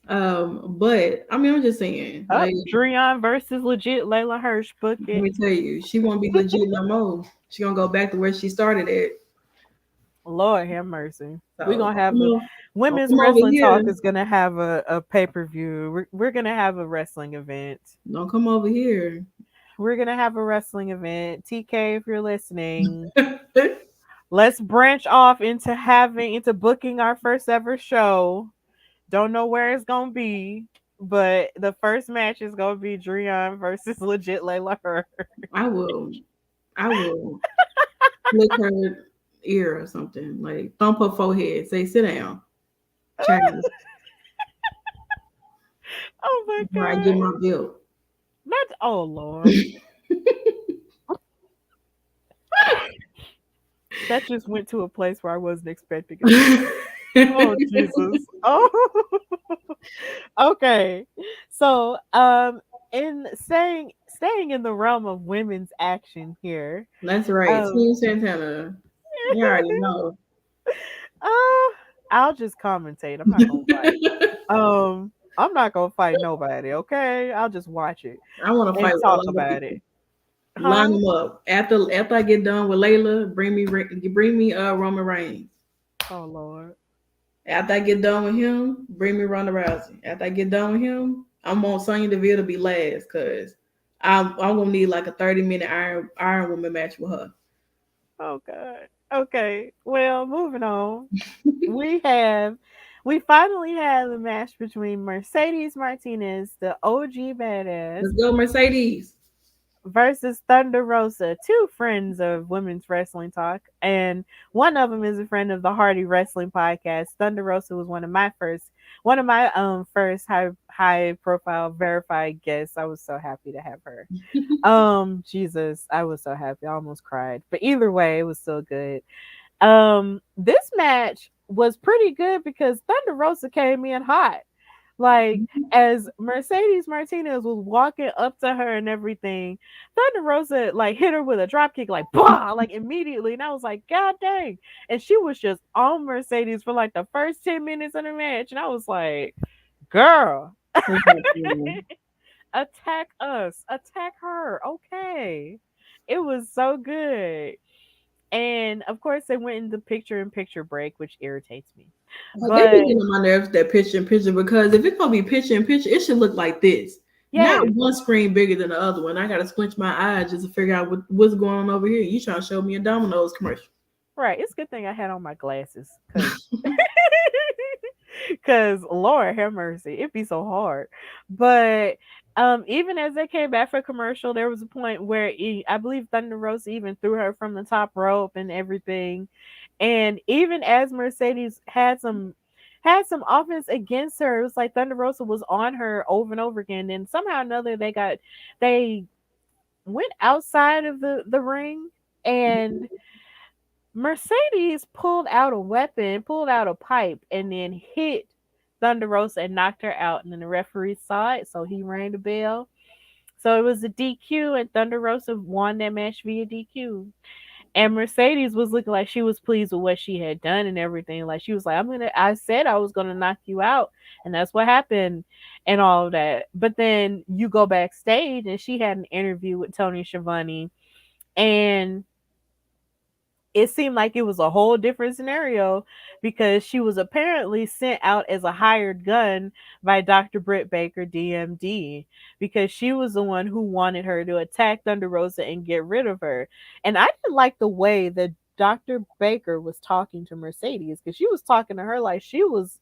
But I mean, I'm just saying, Oh, like, Driune versus legit Layla Hirsch. Book let it. me tell you, she won't be legit no more. She gonna go back to where she started at. Lord have mercy. We're So gonna don't have come, a don't women's come over wrestling here. talk is gonna have a pay-per-view. We're gonna have a wrestling event. Don't come over here. We're gonna have a wrestling event. TK, if you're listening, let's branch off into booking our first ever show. Don't know where it's gonna be, but the first match is gonna be Driune versus legit Layla Hirsch. I will flick her ear or something. Like, thump her forehead. Say, sit down, child. Oh my Before I get god. my belt. Not oh Lord. That just went to a place where I wasn't expecting it. Oh Jesus. Oh okay. So in staying in the realm of women's action here. That's right. Um Team Santana. You already know. uh, I'll just commentate. I'm not gonna fight. I'm not gonna fight nobody, okay? I'll just watch it I want to and fight with a talk lot of about people. it. Line Huh? them up. After I get done with Layla, bring me Roman Reigns. Oh Lord. After I get done with him, bring me Ronda Rousey. After I get done with him, I'm on Sonya Deville to be last, cause I'm gonna need like a 30-minute Iron Woman match with her. Oh God. Okay. Well, moving on. We have we finally have a match between Mercedes Martinez, the OG badass, Let's go, Mercedes. versus Thunder Rosa, two friends of women's wrestling talk, and one of them is a friend of the Hardy Wrestling podcast. Thunder Rosa was one of my first high profile verified guests. I was so happy to have her. Jesus, I was so happy. I almost cried. But either way, it was still good. This match was pretty good because Thunder Rosa came in hot. Like, as Mercedes Martinez was walking up to her and everything, Thunder Rosa like hit her with a drop kick, like bah, like immediately. And I was like, God dang. And she was just on Mercedes for like the first 10 minutes of the match. And I was like, girl, attack us, attack her. Okay. It was so good. And of course, they went into picture in picture break, which irritates me. They be But getting on my nerves, that picture in picture, because if it's gonna be picture in picture, it should look like this. Not yes, one screen bigger than the other one. I gotta squinch my eyes just to figure out what's going on over here. You trying to show me a Domino's commercial? right. It's a good thing I had on my glasses because Lord have mercy, it'd be so hard. But even as they came back for commercial, there was a point where I believe Thunder Rosa even threw her from the top rope and everything. And even as Mercedes had some offense against her, it was like Thunder Rosa was on her over and over again. And somehow or another, they went outside of the ring, and Mercedes pulled out a weapon, pulled out a pipe, and then hit Thunder Rosa and knocked her out. And then the referee saw it, so he rang the bell. So it was a DQ, and Thunder Rosa won that match via DQ. And Mercedes was looking like she was pleased with what she had done and everything. Like, she was like, I said I was gonna knock you out, and that's what happened, and all of that. But then you go backstage, and she had an interview with Tony Schiavone, and it seemed like it was a whole different scenario because she was apparently sent out as a hired gun by Dr. Britt Baker, DMD, because she was the one who wanted her to attack Thunder Rosa and get rid of her. And I didn't like the way that Dr. Baker was talking to Mercedes, because she was talking to her like she was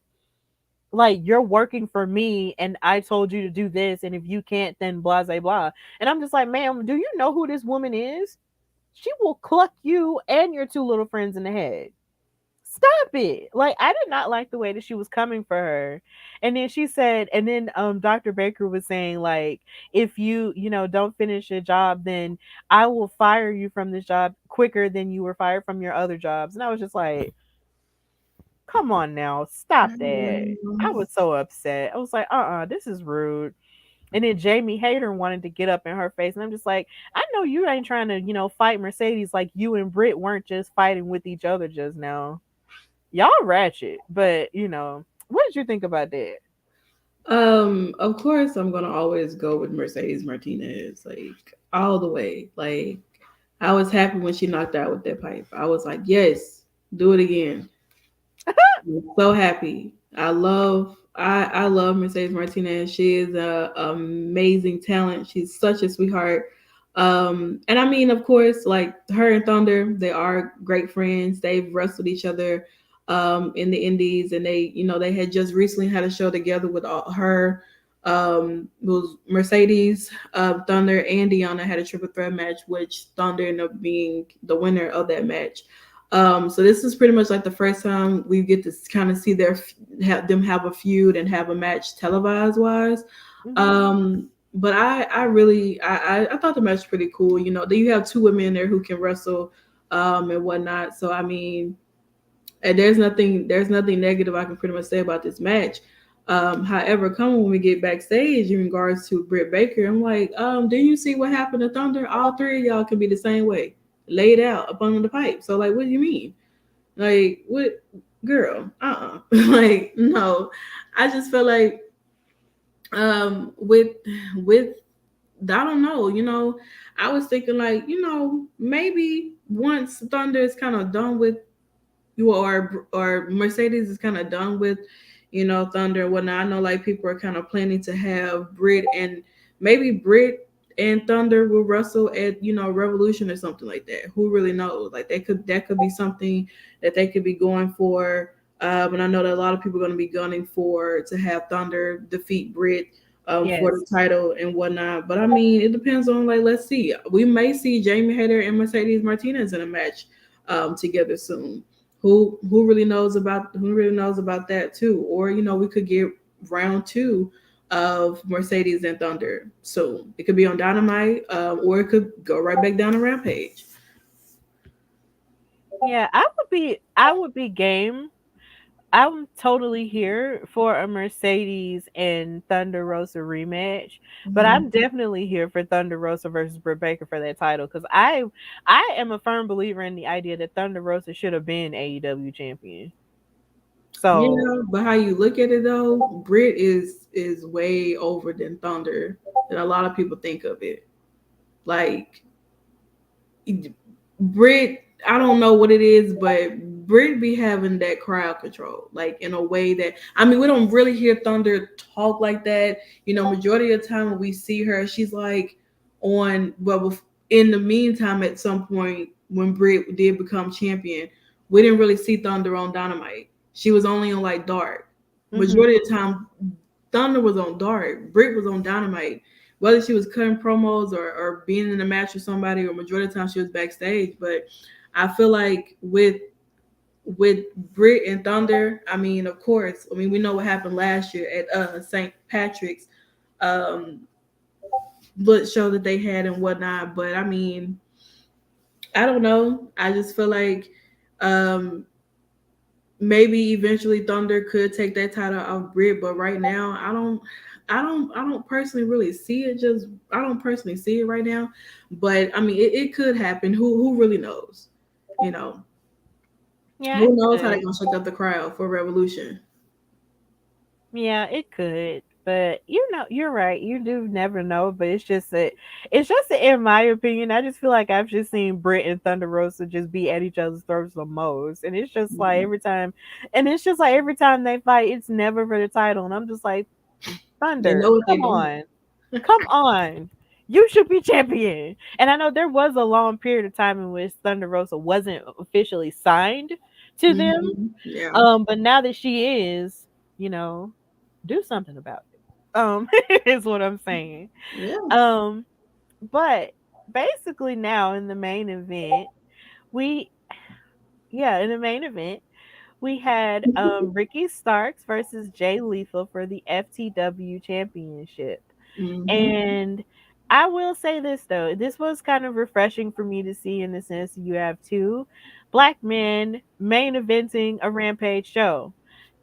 like, you're working for me and I told you to do this, and if you can't, then blah blah blah. And I'm just like, ma'am, do you know who this woman is? She will cluck you and your two little friends in the head. Stop it. Like, I did not like the way that she was coming for her. And then she said, and then Dr. Baker was saying, like, if you don't finish your job, then I will fire you from this job quicker than you were fired from your other jobs. And I was just like, come on now, stop that. I was so upset. I was like, this is rude. And then Jamie Hayter wanted to get up in her face. And I'm just like, I know you ain't trying to, fight Mercedes like you and Britt weren't just fighting with each other just now. Y'all ratchet. But, what did you think about that? Of course I'm gonna always go with Mercedes Martinez, like all the way. Like I was happy when she knocked out with that pipe. I was like, yes, do it again. I'm so happy. I love Mercedes Martinez. She is a amazing talent. She's such a sweetheart. And I mean, of course, like her and Thunder, they are great friends. They've wrestled each other in the indies, and they had just recently had a show together with her. It was Mercedes, Thunder, and Deanna had a triple threat match, which Thunder ended up being the winner of that match. So this is pretty much like the first time we get to kind of see them have a feud and have a match televised wise. Mm-hmm. But I thought the match was pretty cool. You have two women there who can wrestle and whatnot. So I mean, and there's nothing negative I can pretty much say about this match. However, coming when we get backstage in regards to Britt Baker, I'm like, didn't you see what happened to Thunder? All three of y'all can be the same way, laid out up under the pipe. So like, what do you mean? Like, what, girl? Like, no. I just feel like, with I don't know. I was thinking like, maybe once Thunder is kind of done with you, or Mercedes is kind of done with, Thunder and whatnot. I know like people are kind of planning to have Britt and Thunder will wrestle at Revolution or something like that. Who really knows? Like that could be something that they could be going for. And I know that a lot of people are going to be gunning to have Thunder defeat Britt Yes. for the title and whatnot. But I mean, it depends on, like, let's see. We may see Jamie Hayter and Mercedes Martinez in a match together soon. Who really knows about that too? Or we could get round 2 of Mercedes and Thunder soon. It could be on Dynamite, or it could go right back down to Rampage. Yeah, I would be game. I'm totally here for a Mercedes and Thunder Rosa rematch, but I'm definitely here for Thunder Rosa versus Britt Baker for that title, because I am a firm believer in the idea that Thunder Rosa should have been AEW champion. So yeah, but how you look at it though, Britt is way over than Thunder, and a lot of people think of it. Like Britt, I don't know what it is, but Britt be having that crowd control, like in a way that, I mean, we don't really hear Thunder talk like that. Majority of the time when we see her, she's like on, well, in the meantime, at some point when Britt did become champion, we didn't really see Thunder on Dynamite. She was only on like Dark. Majority of the time, Thunder was on Dark. Britt was on Dynamite. Whether she was cutting promos or being in a match with somebody, or majority of the time she was backstage. But I feel like with Britt and Thunder, I mean, of course, we know what happened last year at St. Patrick's show that they had and whatnot. But I mean, I don't know. I just feel like maybe eventually Thunder could take that title off Britt, but right now I don't personally really see it. I don't personally see it right now. But I mean, it could happen. Who really knows? yeah, Who knows how they're gonna shake up the crowd for Revolution? Yeah, it could, But you're right. You do never know. But it's just that in my opinion, I just feel like I've just seen Britt and Thunder Rosa just be at each other's throats the most, and it's just like every time they fight, it's never for the title, and I'm just like, They Thunder, know what they're come doing. on, come on. You should be champion. And I know there was a long period of time in which Thunder Rosa wasn't officially signed to them. Yeah. But now that she is, you know, do something about it. Is what I'm saying. Yeah. Um, but basically now in the main event, we in the main event, we had Ricky Starks versus Jay Lethal for the FTW championship. Mm-hmm. And I will say this though, this was kind of refreshing for me to see in the sense that you have two black men main eventing a Rampage show.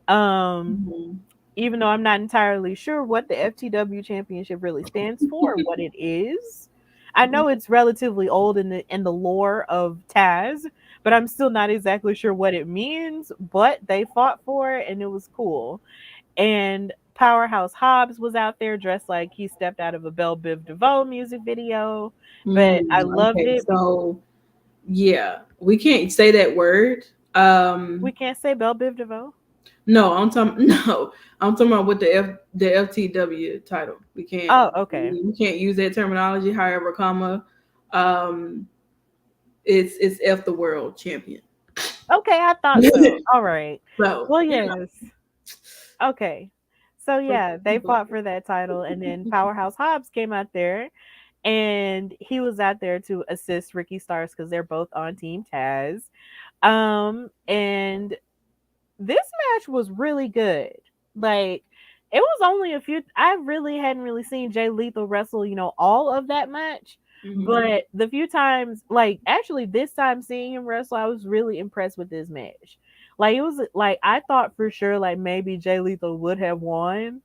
Um, Mm-hmm. Even though I'm not entirely sure what the FTW championship really stands for, what it is. I know it's relatively old in the lore of Taz, but I'm still not exactly sure what it means. But they fought for it and it was cool. And Powerhouse Hobbs was out there dressed like he stepped out of a Belle Biv DeVoe music video, but I loved Okay, it. so yeah, we can't say that word. We can't say Belle Biv DeVoe. No, I'm talking no, I'm talking about with the FTW title. We can't Oh, okay. we can't use that terminology. However, um, it's F the world champion. Okay, I thought so. All right. So Well, you know, yes. Okay. So yeah, they fought for that title, and then Powerhouse Hobbs came out there, and he was out there to assist Ricky Starks because they're both on Team Taz. And this match was really good. Like, it was only a few. I really hadn't really seen Jay Lethal wrestle, all of that much. But the few times, like, actually this time seeing him wrestle, I was really impressed with this match. Like, it was like I thought for sure, like maybe Jay Lethal would have won,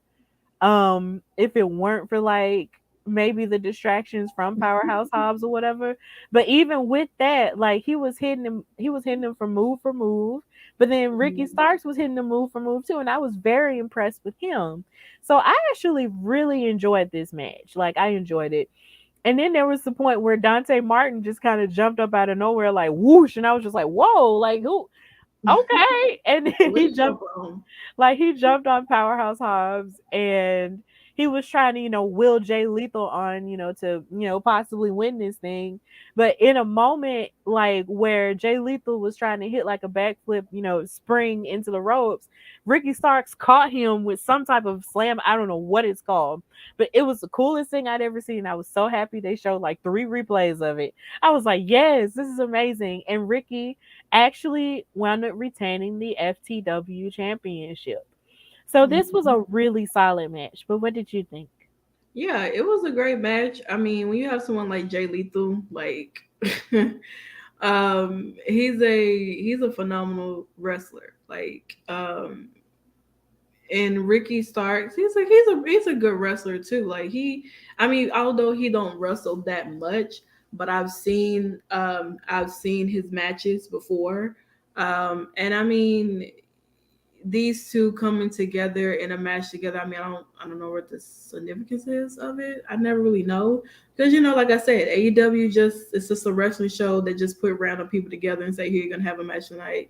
if it weren't for like maybe the distractions from Powerhouse Hobbs or whatever. But even with that, like he was hitting him for move, but then Ricky Starks was hitting the move for move too, and I was very impressed with him. So I actually really enjoyed this match. Like, I enjoyed it. And then there was the point where Dante Martin just kind of jumped up out of nowhere, like whoosh, and I was just like, whoa, like who? Okay. And then he jumped on Powerhouse Hobbs, and he was trying to, will Jay Lethal on, to, possibly win this thing. But in a moment like where Jay Lethal was trying to hit like a backflip, spring into the ropes, Ricky Starks caught him with some type of slam. I don't know what it's called, but it was the coolest thing I'd ever seen. I was so happy they showed like 3 replays of it. I was like, yes, this is amazing. And Ricky actually wound up retaining the FTW championship. So this was a really solid match. But what did you think? yeah, it was a great match. I mean, when you have someone like Jay Lethal, like he's a phenomenal wrestler. Like and Ricky Starks, he's a good wrestler too. Like I mean, although he don't wrestle that much, but I've seen his matches before. And I mean, these two coming together in a match together. I mean, I don't know what the significance is of it. I never really know because like I said, AEW it's just a wrestling show that just put random people together and say, here, you're gonna have a match tonight,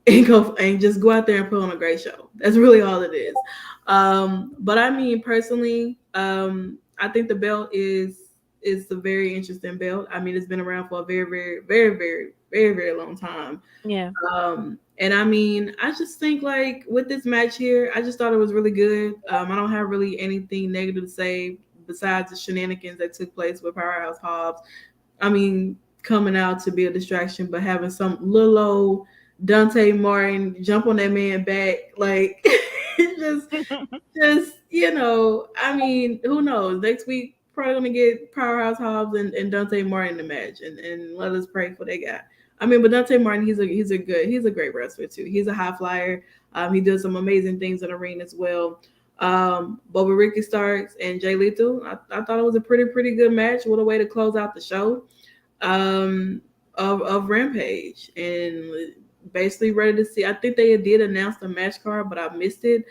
and just go out there and put on a great show. That's really all it is. But I mean, personally, I think the belt is a very interesting belt. I mean, it's been around for a very, very, very, very, very, very long time. Yeah. And I mean, I just think like with this match here, I just thought it was really good. I don't have really anything negative to say besides the shenanigans that took place with Powerhouse Hobbs. I mean, coming out to be a distraction, but having some little old Dante Martin jump on that man back, like just I mean, who knows? Next week probably gonna get Powerhouse Hobbs and Dante Martin in the match, and let us pray for that guy. I mean, but Dante Martin, he's a great wrestler too. He's a high flyer. He does some amazing things in the ring as well. But with Ricky Starks and Jay Lethal, I thought it was a pretty good match. What a way to close out the show of Rampage, and basically ready to see. I think they did announce the match card, but I missed it.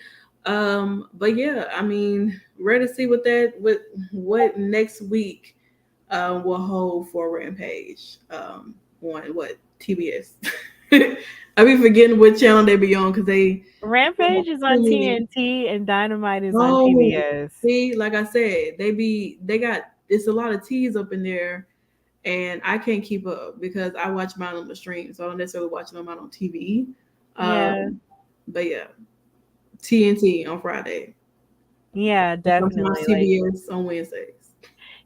But yeah, I mean, ready to see what next week will hold for Rampage. On what TBS. I be forgetting what channel they be on because they Rampage is too on many. TNT and Dynamite is on Oh, PBS. see, like I said, they got it's a lot of T's up in there, and I can't keep up because I watch mine on the stream, so I don't necessarily watch them out on TV. Yeah. But yeah, TNT on Friday. Yeah, Sometimes definitely. Like, TBS on Wednesdays.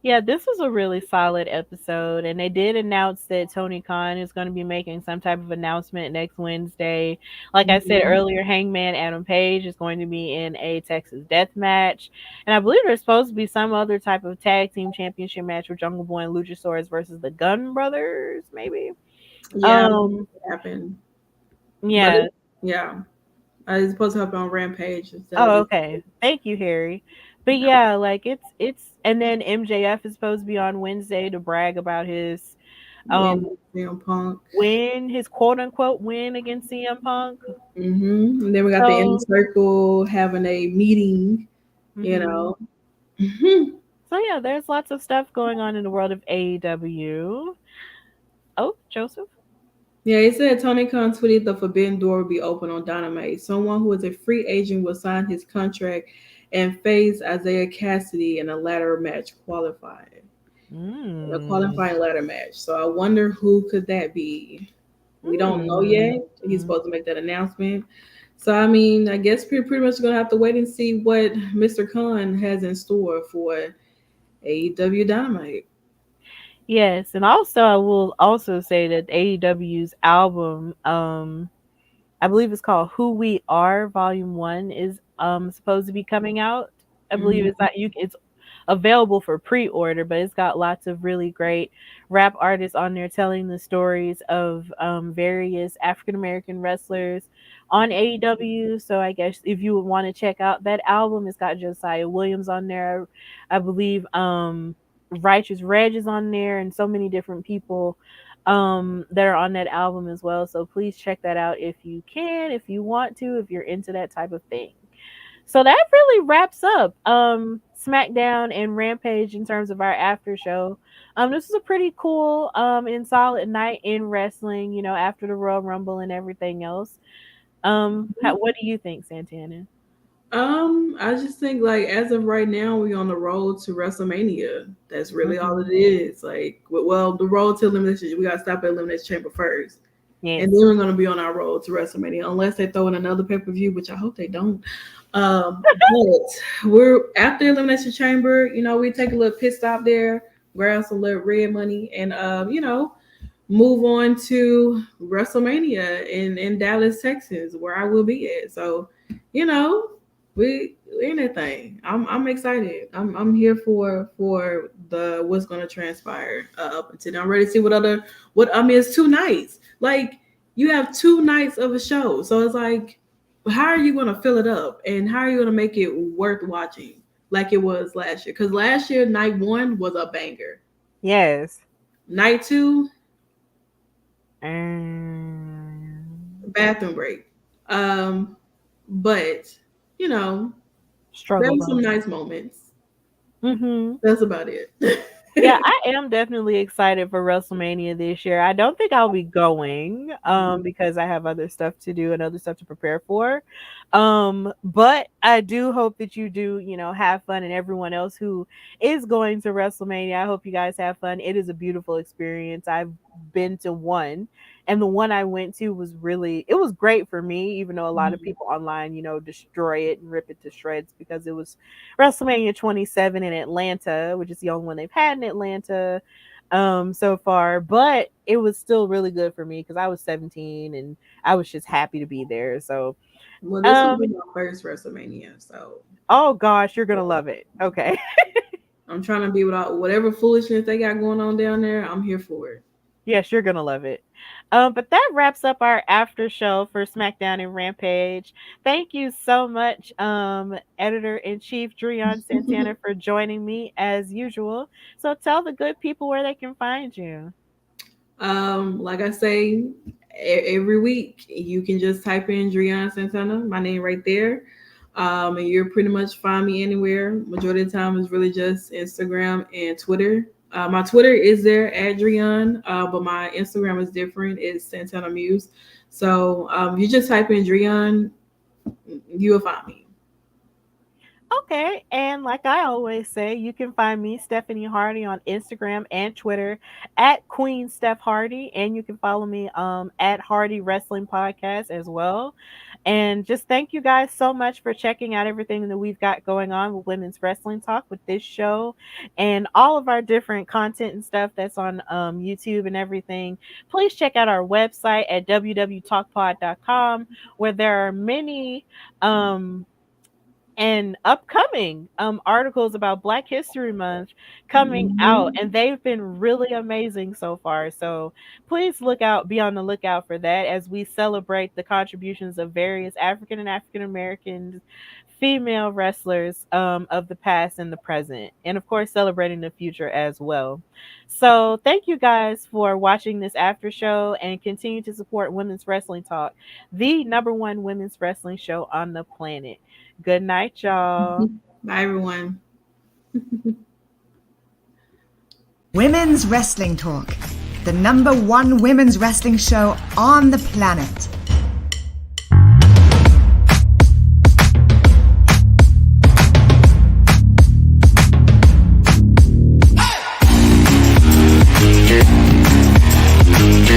yeah, this was a really solid episode, and they did announce that Tony Khan is going to be making some type of announcement next Wednesday. Like I said Mhm. earlier, Hangman Adam Page is going to be in a Texas death match, and I believe there's supposed to be some other type of tag team championship match with Jungle Boy and Luchasaurus versus the Gun Brothers, maybe. Yeah, Um, it happened. But yeah. yeah, I was supposed to have on Rampage instead of Oh, this okay. Thank you, Harry. But yeah, like it's and then MJF is supposed to be on Wednesday to brag about his um win CM Punk. win, his quote unquote win against CM Punk. And then we got the Inner So, Circle having a meeting, you mhm. know. Mhm. So yeah, there's lots of stuff going on in the world of AEW. Oh, Joseph. Yeah, he said Tony Khan tweeted the forbidden door will be open on Dynamite. Someone who is a free agent will sign his contract and face Isaiah Cassidy in a ladder match a Mm. qualifying ladder match. So I wonder who could that be. We don't know Mm. yet. He's supposed to make that announcement. So I mean, I guess we're pretty much gonna have to wait and see what Mr. Khan has in store for AEW Dynamite. Yes, and also I will also say that AEW's album, I believe it's called Who We Are Volume 1 is supposed to be coming out. I believe Mhm. it's available for pre-order, but it's got lots of really great rap artists on there telling the stories of various African American wrestlers on AEW. So I guess if you would want to check out that album, it's got Josiah Williams on there. I believe Righteous Reg is on there and so many different people that are on that album as well. So please check that out if you can, if you want to, if you're into that type of thing. So that really wraps up SmackDown and Rampage in terms of our after show. This was a pretty cool and solid night in wrestling, you know, after the Royal Rumble and everything else. What do you think, Santana? I just think like as of right now, we on the road to WrestleMania. That's really all it Hmm. is. Like, well, the road to elimination. We gotta stop at elimination chamber first, and then Yes. we're gonna be on our road to WrestleMania, unless they throw in another pay per view, which I hope they don't. But we're after elimination chamber. You know, we take a little pit stop there, grab some little red money, and move on to WrestleMania in Dallas, Texas, where I will be at. So, you know, we anything. I'm excited. I'm here for the what's gonna transpire up until then. I'm ready to see what I mean. It's 2 nights. Like you have 2 nights of a show, so it's like, how are you gonna fill it up, and how are you gonna make it worth watching like it was last year? Because last year night one was a banger. Yes. Night two, Um, bathroom break. But you know, there Struggle were some bus. nice moments. Hmm. That's about it. Yeah, I am definitely excited for WrestleMania this year. I don't think I'll be going because I have other stuff to do and other stuff to prepare for. But I do hope that you do, you know, have fun, and everyone else who is going to WrestleMania, I hope you guys have fun. It is a beautiful experience. I've been to one, and the one I went to was really, it was great for me, even though a lot of Mhm. people online, you know, destroy it and rip it to shreds because it was WrestleMania 27 in Atlanta, which is the only one they've had in Atlanta so far, but it was still really good for me because I was 17 and I was just happy to be there. So Well, this will um be my first WrestleMania, so oh gosh, you're gonna love it. Okay. I'm trying to be without whatever foolishness they got going on down there. I'm here for it. Yes, you're gonna love it. But that wraps up our after show for SmackDown and Rampage. Thank you so much, Editor in Chief Driune Santana, for joining me as usual. So tell the good people where they can find you. Like I say, every week you can just type in Driune Santana, my name right there. And you're pretty much find me anywhere. Majority of the time is really just Instagram and Twitter. My Twitter is there at Driune, but my Instagram is different. It's Santana Muse. So you just type in Driune, you will find me. Okay, and like I always say, you can find me, Stephanie Hardy, on Instagram and Twitter at Queen Steph Hardy, and you can follow me at Hardy Wrestling Podcast as well. And just thank you guys so much for checking out everything that we've got going on with Women's Wrestling Talk with this show and all of our different content and stuff that's on YouTube and everything. Please check out our website at www.talkpod.com, where there are many and upcoming articles about Black History Month coming out, and they've been really amazing so far. So please be on the lookout for that as we celebrate the contributions of various African and African American female wrestlers of the past and the present, and of course celebrating the future as well. So thank you guys for watching this after show, and continue to support Women's Wrestling Talk, the #1 women's wrestling show on the planet. Good night, y'all. Bye, everyone. Women's Wrestling Talk, the #1 women's wrestling show on the planet.